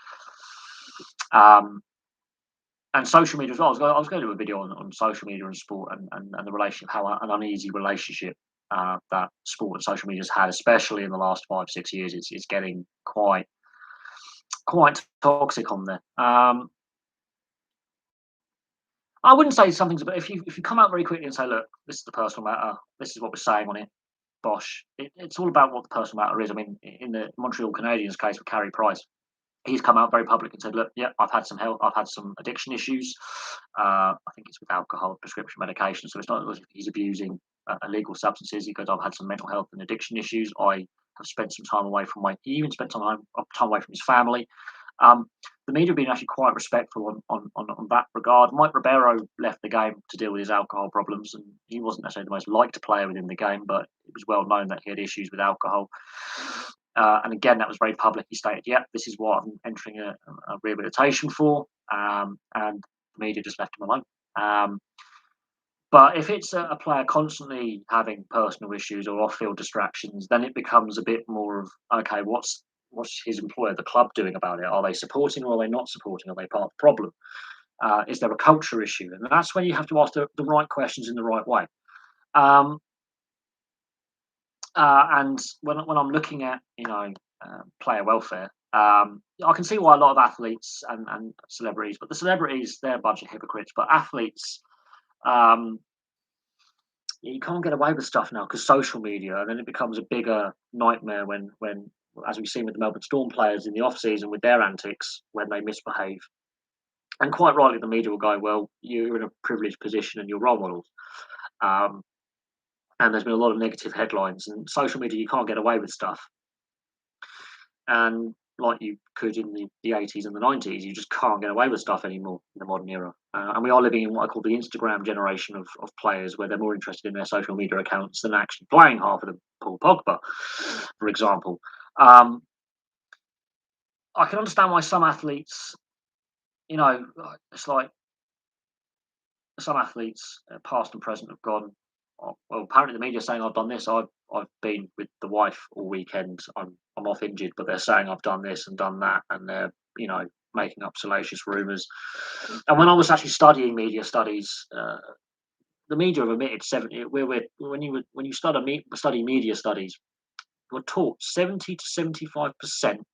And social media as well. I was going to do a video on social media and sport and the relationship, how an uneasy relationship that sport and social media has had, especially in the last 5-6 years. It's getting quite toxic on there. I wouldn't say something's, but if you come out very quickly and say, look, this is the personal matter, this is what we're saying on it, bosh. It's all about what the personal matter is. I mean, in the Montreal Canadiens case with Carey Price, he's come out very public and said, look, yeah, I've had some help. I've had some addiction issues. I think it's with alcohol, prescription medication. So it's not as if he's abusing illegal substances. He goes, I've had some mental health and addiction issues. I have spent some time away from he even spent time away from his family. The media have been actually quite respectful on that regard. Mike Ribeiro left the game to deal with his alcohol problems, and he wasn't necessarily the most liked player within the game, but it was well known that he had issues with alcohol. And again, that was very public. He stated, this is what I'm entering a rehabilitation for, and the media just left him alone. But if it's a player constantly having personal issues or off-field distractions, then it becomes a bit more of, okay, what's his employer, the club, doing about it? Are they supporting or are they not supporting? Are they part of the problem? Is there a culture issue? And that's when you have to ask the right questions in the right way. And when I'm looking at player welfare, I can see why a lot of athletes and celebrities, but the celebrities, they're a bunch of hypocrites. But athletes, you can't get away with stuff now because social media, and then it becomes a bigger nightmare when as we've seen with the Melbourne Storm players in the off season with their antics when they misbehave. And quite rightly, the media will go, well, you're in a privileged position and you're role models. And there's been a lot of negative headlines, and social media, you can't get away with stuff. And like you could in the 80s and the 90s, you just can't get away with stuff anymore in the modern era. And we are living in what I call the Instagram generation of players, where they're more interested in their social media accounts than actually playing half of them. Paul Pogba, for example. I can understand why some athletes it's like some athletes, past and present, have gone. "Oh, well, apparently the media saying I've done this. I've been with the wife all weekend. I'm off injured, but they're saying I've done this and done that, and they're making up salacious rumours." And when I was actually studying media studies, the media have admitted 70. When you study media studies, you're taught 70 to 75%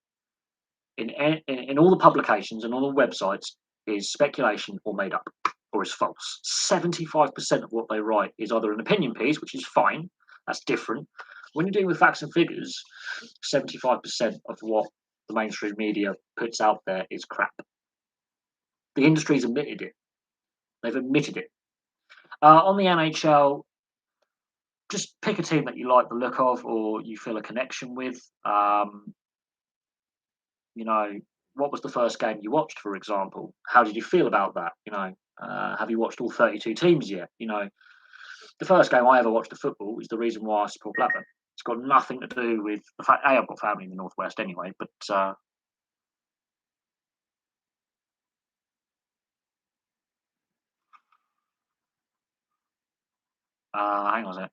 in all the publications and all the websites is speculation or made up or is false. 75% of what they write is either an opinion piece, which is fine, that's different. When you're dealing with facts and figures, 75% of what the mainstream media puts out there is crap. The industry's admitted it. They've admitted it. On the NHL, just pick a team that you like the look of or you feel a connection with. You know, what was the first game you watched, for example? How did you feel about that? Have you watched all 32 teams yet? The first game I ever watched of football is the reason why I support Blackburn. It's got nothing to do with the fact, I've got family in the Northwest anyway, but hang on a sec.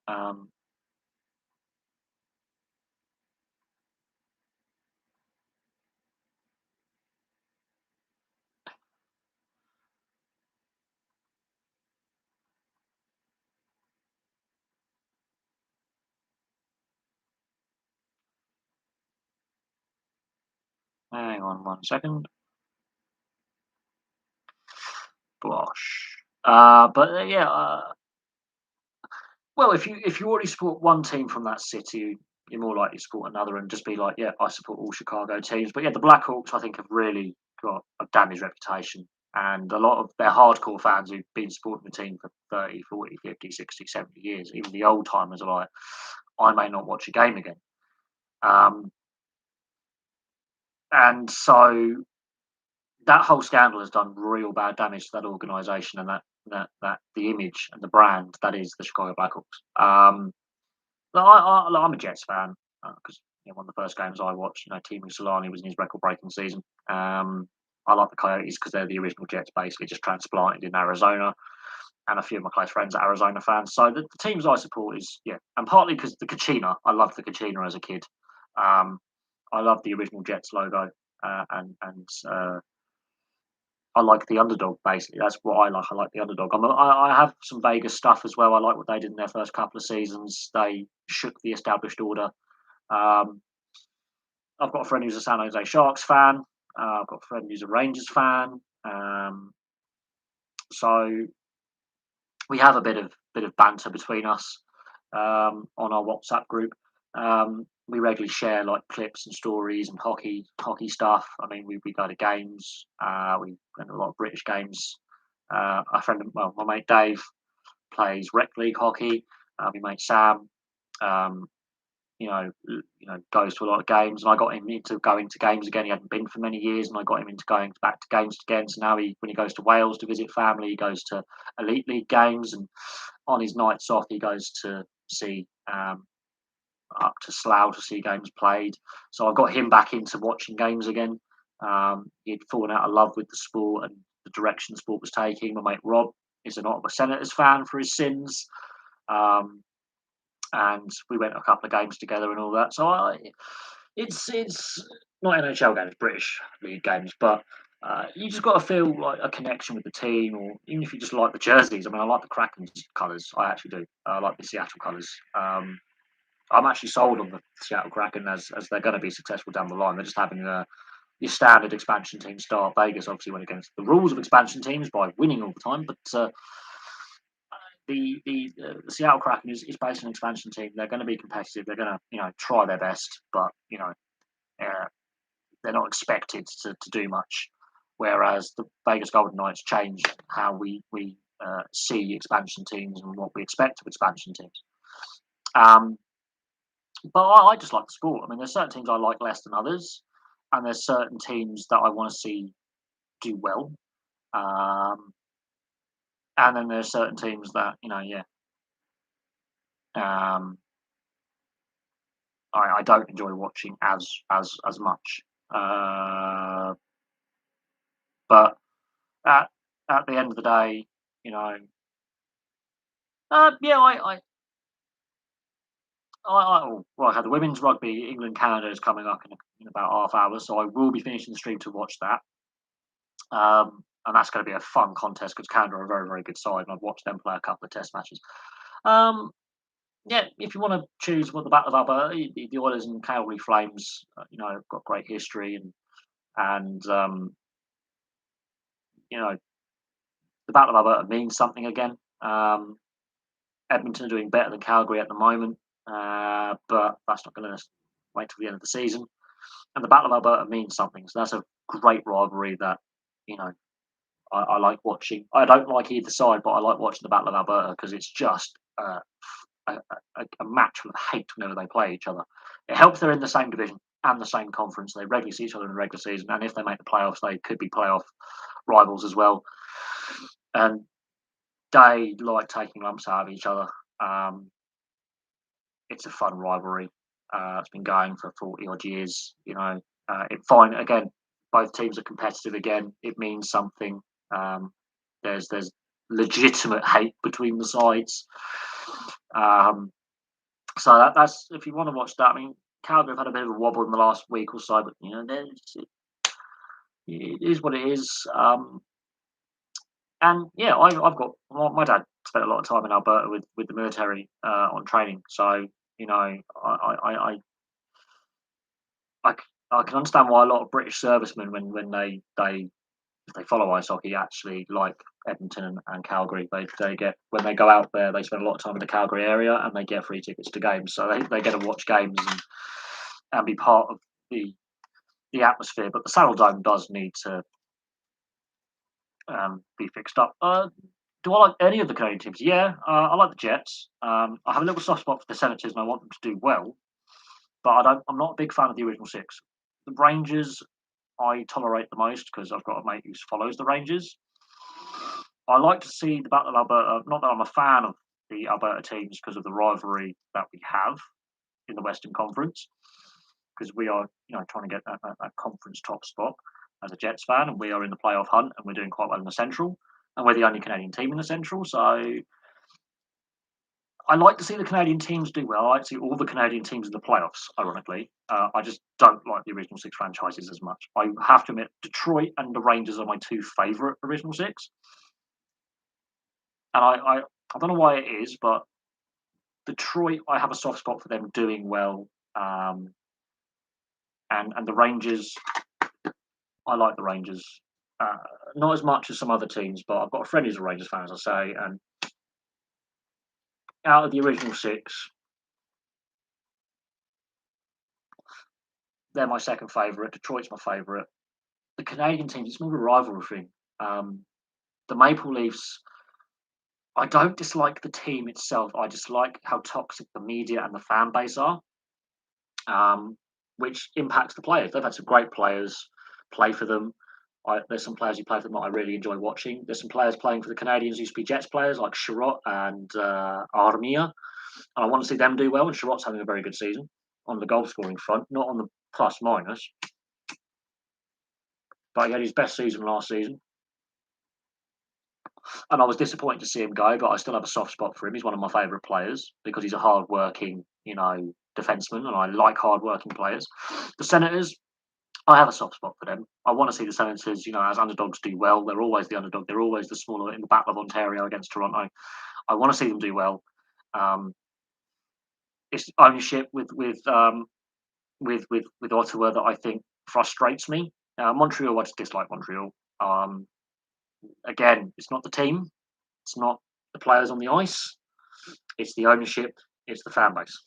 Hang on 1 second. Gosh. Well, if you already support one team from that city, you're more likely to support another and just be like, yeah, I support all Chicago teams. But yeah, the Blackhawks, I think, have really got a damaged reputation. And a lot of their hardcore fans who've been supporting the team for 30, 40, 50, 60, 70 years, even the old timers are like, I may not watch a game again. Um, and so that whole scandal has done real bad damage to that organisation and that the image and the brand that is the Chicago Blackhawks. I'm a Jets fan because one of the first games I watched, Timo Solani was in his record-breaking season. I like the Coyotes because they're the original Jets, basically just transplanted in Arizona, and a few of my close friends are Arizona fans. So the teams I support is and partly because the Kachina. I loved the Kachina as a kid. I love the original Jets logo, and I like the underdog. Basically, that's what I like. I like the underdog. I have some Vegas stuff as well. I like what they did in their first couple of seasons. They shook the established order. Um, I've got a friend who's a San Jose Sharks fan. I've got a friend who's a Rangers fan. So we have a bit of banter between us on our WhatsApp group. We regularly share like clips and stories and hockey stuff. I mean, we go to games. We go to a lot of British games. My mate Dave plays rec league hockey. My mate Sam, um, goes to a lot of games, and I got him into going to games again. He hadn't been for many years, and I got him into going back to games again. So now when he goes to Wales to visit family, he goes to elite league games, and on his nights off, he goes to see up to Slough to see games played. So I got him back into watching games again. He'd fallen out of love with the sport and the direction the sport was taking. My mate Rob is an Ottawa Senators fan for his sins. And we went a couple of games together and all that. So it's not NHL games, British league games, but you just got to feel like a connection with the team, or even if you just like the jerseys. I mean, I like the Kraken's colours. I actually do. I like the Seattle colours. I'm actually sold on the Seattle Kraken as they're going to be successful down the line. They're just having your standard expansion team start. Vegas obviously went against the rules of expansion teams by winning all the time, but the Seattle Kraken is based on an expansion team. They're going to be competitive. They're going to try their best, but uh, they're not expected to do much. Whereas the Vegas Golden Knights change how we see expansion teams and what we expect of expansion teams. But I just like the sport. I mean, there's certain teams I like less than others, and there's certain teams that I want to see do well. And then there's certain teams that um, I don't enjoy watching as much. But at at the end of the day, you know, yeah, oh, well, I had the women's rugby England Canada is coming up in about half hour, so I will be finishing the stream to watch that. And that's going to be a fun contest because Canada are a very, very good side, and I've watched them play a couple of Test matches. Um, yeah, if you want to choose what the Battle of Alberta, the Oilers and Calgary Flames, have got great history, and you know, the Battle of Alberta means something again. Edmonton are doing better than Calgary at the moment, but that's not going to wait till the end of the season. And the Battle of Alberta means something, so that's a great rivalry that you know I like watching. I don't like either side, but I like watching the Battle of Alberta because it's just a match with hate whenever they play each other. It helps they're in the same division and the same conference. They regularly see each other in the regular season, and if they make the playoffs, they could be playoff rivals as well. And they like taking lumps out of each other. Um, it's a fun rivalry. It's been going for 40 odd years. Fine again. Both teams are competitive again. It means something. There's legitimate hate between the sides. So that's if you want to watch that. I mean, Calgary have had a bit of a wobble in the last week or so, but it is what it is. And yeah, I've got my dad spent a lot of time in Alberta with the military on training, so I, I can understand why a lot of British servicemen when they if they follow ice hockey actually like Edmonton and Calgary. They get when they go out there, they spend a lot of time in the Calgary area and they get free tickets to games, so they get to watch games and be part of the atmosphere. But the Saddle Dome does need to be fixed up. Do I like any of the Canadian teams? Yeah, I like the Jets. I have a little soft spot for the Senators, and I want them to do well. But I'm not a big fan of the original six. The Rangers, I tolerate the most because I've got a mate who follows the Rangers. I like to see the Battle of Alberta. Not that I'm a fan of the Alberta teams because of the rivalry that we have in the Western Conference, because we are, trying to get that conference top spot as a Jets fan, and we are in the playoff hunt, and we're doing quite well in the Central, and we're the only Canadian team in the Central. So I like to see the Canadian teams do well. I like to see all the Canadian teams in the playoffs. Ironically, I just don't like the original six franchises as much. I have to admit, Detroit and the Rangers are my two favourite original six, and I don't know why it is, but Detroit, I have a soft spot for them doing well, and the Rangers, I like the Rangers. Uh, Not as much as some other teams, but I've got a friend who's a Rangers fan, as I say, and out of the original six, they're my second favourite. Detroit's my favourite. The Canadian teams, it's more of a rivalry thing. The Maple Leafs, I don't dislike the team itself. I dislike how toxic the media and the fan base are, which impacts the players. They've had some great players play for them. There's some players who play for them that I really enjoy watching. There's some players playing for the Canadians who used to be Jets players like Sherratt and Armia. And I want to see them do well. And Sherratt's having a very good season on the goal scoring front, not on the plus minus, but he had his best season last season. And I was disappointed to see him go, but I still have a soft spot for him. He's one of my favourite players because he's a hard-working, defenseman, and I like hard-working players. The Senators, I have a soft spot for them. I want to see the Senators, as underdogs do well. They're always the underdog. They're always the smaller in the Battle of Ontario against Toronto. I want to see them do well. It's ownership with Ottawa that I think frustrates me. Montreal, I just dislike Montreal. Again, it's not the team, it's not the players on the ice, it's the ownership, it's the fan base.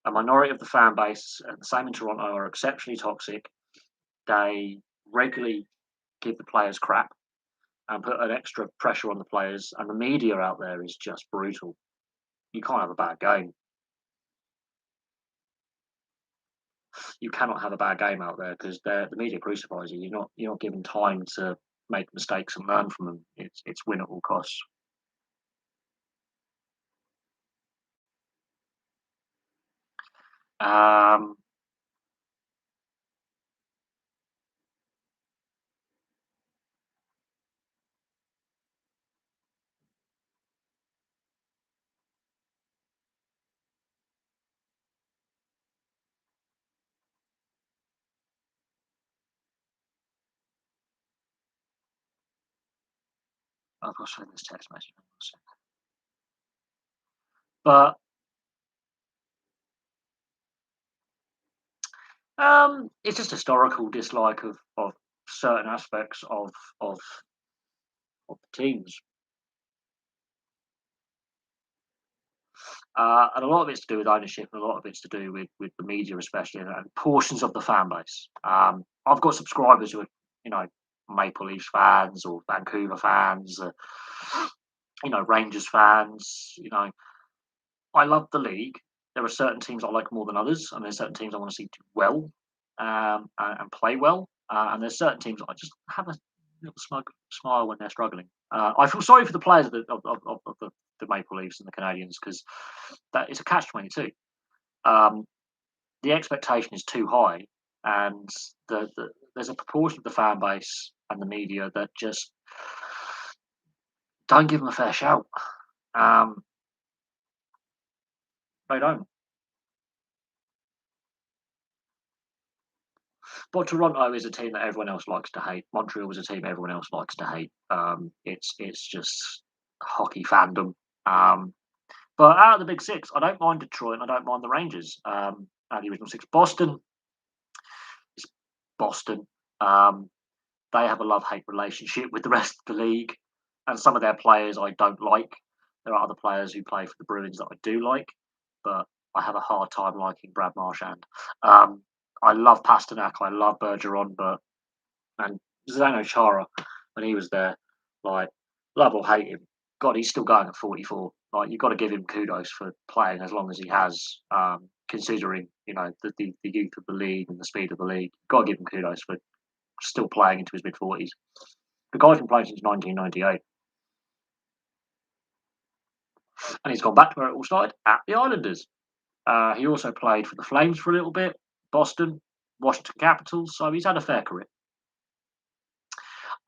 A minority of the fan base, and the same in Toronto, are exceptionally toxic. They regularly give the players crap and put an extra pressure on the players, and the media out there is just brutal. You can't have a bad game. You cannot have a bad game out there because the media crucifies you. You're not given time to make mistakes and learn from them. It's win at all costs. Um, I've got to send this text message. But it's just historical dislike of certain aspects of of the teams. And a lot of it's to do with ownership, and a lot of it's to do with the media, especially, and portions of the fan base. I've got subscribers who are, you know, Maple Leafs fans or Vancouver fans, Rangers fans. I love the league. There are certain teams I like more than others, and there's certain teams I want to see do well, and play well. And there's certain teams I just have a little smile when they're struggling. I feel sorry for the players of the Maple Leafs and the Canadians, because that is a catch-22. Um, the expectation is too high, and there's a proportion of the fan base and the media that just don't give them a fair shout. Um, they don't. But Toronto is a team that everyone else likes to hate. Montreal is a team everyone else likes to hate. It's just hockey fandom. Um, but out of the big six, I don't mind Detroit and I don't mind the Rangers. Out of the original six, Boston is Boston. Um, they have a love-hate relationship with the rest of the league, and some of their players I don't like. There are other players who play for the Bruins that I do like, but I have a hard time liking Brad Marchand. Um, I love Pasternak, I love Bergeron, and Zdeno Chara, when he was there, like, love or hate him, God, he's still going at 44. Like, you've got to give him kudos for playing as long as he has, considering the youth of the league and the speed of the league. You've got to give him kudos for still playing into his mid 40s. The guy's been playing since 1998, and he's gone back to where it all started at the Islanders. He also played for the Flames for a little bit, Boston, Washington Capitals, so he's had a fair career.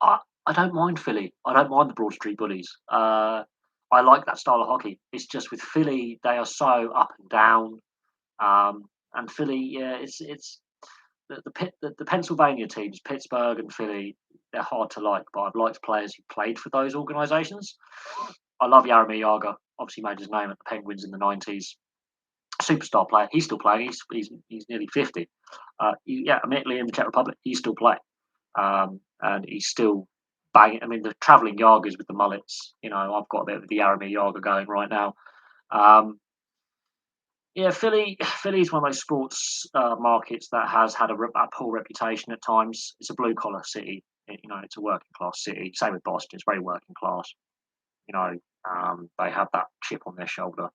I don't mind Philly. I don't mind the Broad Street Bullies. I like that style of hockey. It's just with Philly, they are so up and down. And Philly, yeah, it's the Pennsylvania teams, Pittsburgh and Philly. They're hard to like, but I've liked players who played for those organisations. I love Jaromir Jagr. Obviously, made his name at the Penguins in the '90s. Superstar player. He's still playing. He's nearly 50. Admittedly in the Czech Republic, he's still playing. And he's still banging. I mean, the travelling Jagers with the mullets. I've got a bit of the Jaromir Jagr going right now. Philly's one of those sports markets that has had a poor reputation at times. It's a blue collar city. It's a working class city. Same with Boston. It's very working class. They have that chip on their shoulder,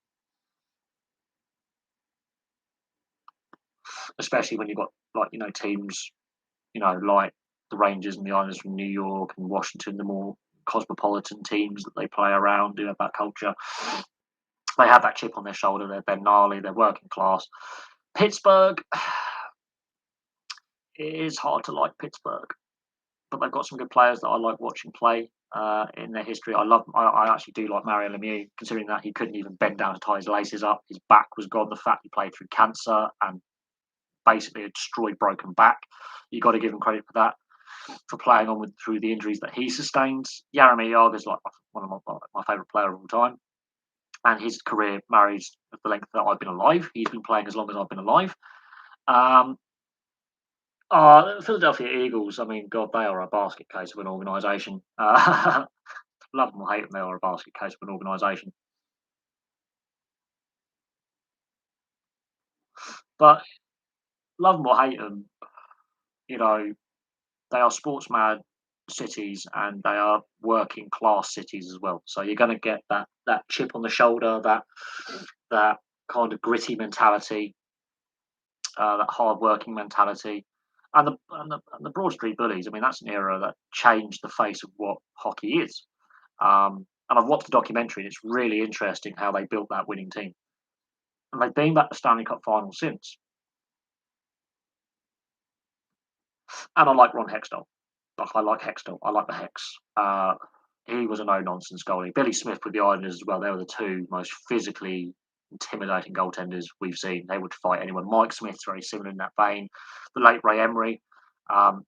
especially when you've got teams, like the Rangers and the Islanders from New York and Washington, the more cosmopolitan teams that they play around, do have that culture. They have that chip on their shoulder. They're gnarly. They're working class. Pittsburgh, it is hard to like Pittsburgh, but they've got some good players that I like watching play in their history. I actually do like Mario Lemieux, considering that he couldn't even bend down to tie his laces up. His back was gone. The fact he played through cancer and basically a destroyed broken back. You got to give him credit for that, for playing on through the injuries that he sustained. Jaromir Jagr is like one of my favourite player of all time, and his career marries the length that I've been alive. He's been playing as long as I've been alive. The Philadelphia Eagles, I mean, God, they are a basket case of an organisation. Love them or hate them, they are a basket case of an organisation. But love them or hate them, they are sports mad cities and they are working class cities as well. So you're going to get that chip on the shoulder, that kind of gritty mentality, that hard working mentality, and the Broad Street Bullies. I mean, that's an era that changed the face of what hockey is. And I've watched the documentary, and it's really interesting how they built that winning team. And they've been back to Stanley Cup final since. And I like Ron Hextall. I like Hextall. I like the Hex. He was a no-nonsense goalie. Billy Smith with the Islanders as well. They were the two most physically intimidating goaltenders we've seen. They would fight anyone. Mike Smith's very similar in that vein. The late Ray Emery,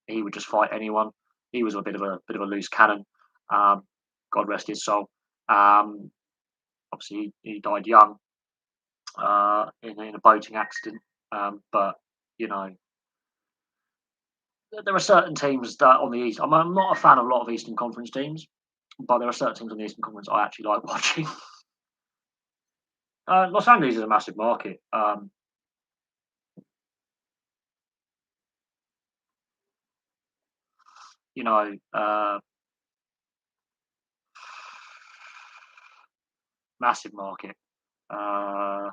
he would just fight anyone. He was a bit of a loose cannon. God rest his soul. Um, Obviously, he died young in a boating accident. But you know, there are certain teams that on the East. I'm not a fan of a lot of Eastern Conference teams, but there are certain teams on the Eastern Conference I actually like watching. Los Angeles is a massive market. You know, massive market. Uh,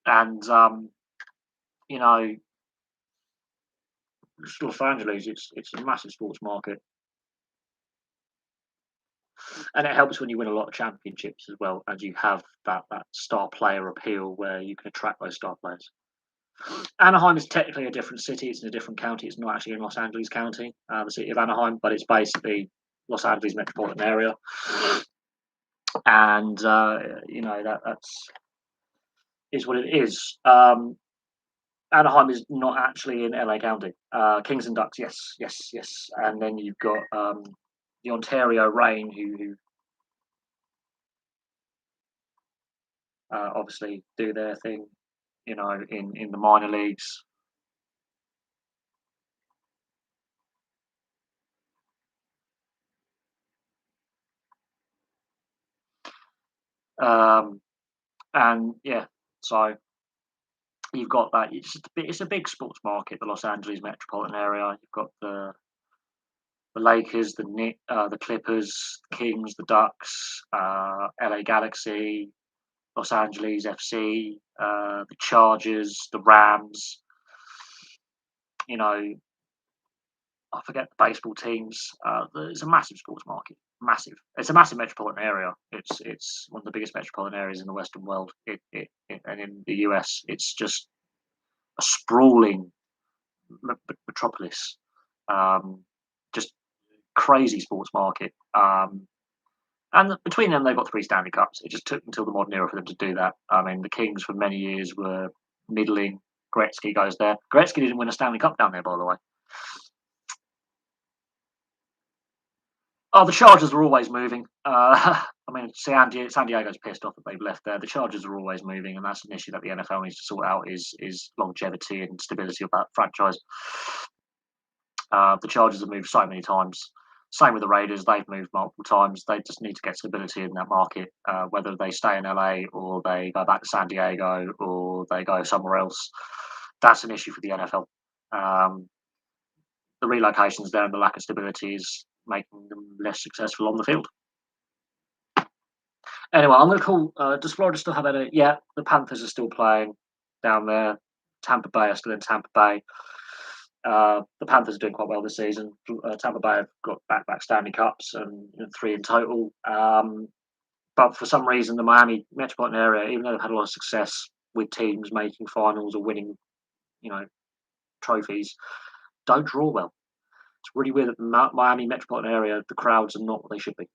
and you know, Los Angeles, it's a massive sports market, and it helps when you win a lot of championships as well, and you have that star player appeal where you can attract those star players. Anaheim is technically a different city; it's in a different county. It's not actually in Los Angeles County, the city of Anaheim, but it's basically Los Angeles metropolitan area, and you know that's is what it is. Anaheim is not actually in LA County. Kings and Ducks, yes, yes, yes. And then you've got the Ontario Reign, who obviously do their thing, you know, in the minor leagues. Um, and yeah, so you've got that. It's a big sports market, the Los Angeles metropolitan area. You've got the Lakers, the Clippers, the Kings, the Ducks, LA Galaxy, Los Angeles FC, the Chargers, the Rams. You know, I forget the baseball teams. It's a massive sports market. Massive. It's a massive metropolitan area. It's one of the biggest metropolitan areas in the Western world. And in the US, it's just a sprawling metropolis. Um, just crazy sports market. And between them, they've got 3 Stanley Cups. It just took until the modern era for them to do that. I mean, the Kings for many years were middling. Gretzky goes there. Gretzky didn't win a Stanley Cup down there, by the way. Oh, the Chargers are always moving. I mean, San Diego's pissed off that they've left there. The Chargers are always moving, and that's an issue that the NFL needs to sort out is longevity and stability of that franchise. The Chargers have moved so many times. Same with the Raiders; they've moved multiple times. They just need to get stability in that market, whether they stay in LA or they go back to San Diego or they go somewhere else. That's an issue for the NFL. Um, the relocations there and the lack of stability is making them less successful on the field. Anyway, I'm going to call. Does Florida still have any? Yeah, the Panthers are still playing down there. Tampa Bay are still in Tampa Bay. The Panthers are doing quite well this season. Tampa Bay have got back Stanley Cups and 3 in total. But for some reason, the Miami metropolitan area, even though they've had a lot of success with teams making finals or winning, you know, trophies, don't draw well. It's really weird that the Miami metropolitan area, the crowds are not what they should be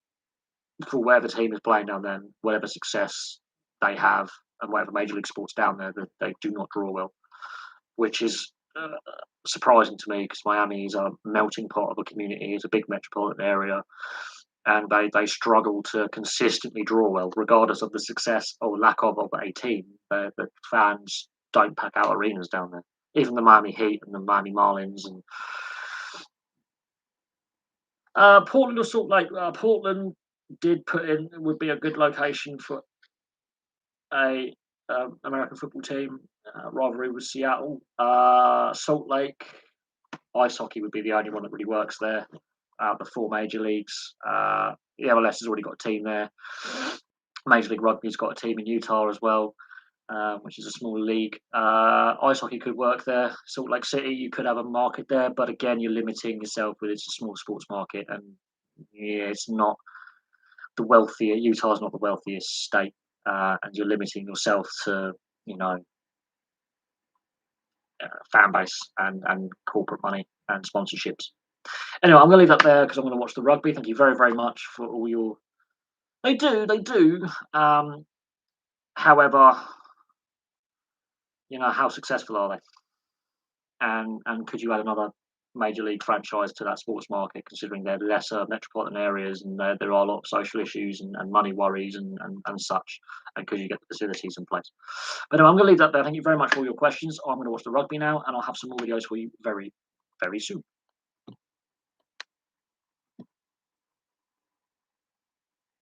for whatever team is playing down there, whatever success they have, and whatever major league sports down there, that they do not draw well, which is surprising to me because Miami is a melting pot of a community. It's a big metropolitan area, and they struggle to consistently draw well, regardless of the success or lack of a team. The fans don't pack out arenas down there. Even the Miami Heat and the Miami Marlins and Portland or Salt Lake. Portland did put in would be a good location for a American football team. Rivalry with Seattle. Salt Lake ice hockey would be the only one that really works there. The 4 major leagues. The MLS has already got a team there. Major League Rugby's got a team in Utah as well, which is a small league. Ice hockey could work there. Salt Lake City, you could have a market there, but again, you're limiting yourself with it's a small sports market, and yeah, it's not the wealthier. Utah's not the wealthiest state, and you're limiting yourself to you know fan base and corporate money and sponsorships. Anyway, I'm going to leave that there because I'm going to watch the rugby. Thank you very, very much for all your. They do. However, how successful are they? and could you add another major league franchise to that sports market, considering they're lesser metropolitan areas and there are a lot of social issues and money worries and such, and could you get the facilities in place? But no, I'm going to leave that there. Thank you very much for all your questions. I'm going to watch the rugby now, and I'll have some more videos for you very, very soon.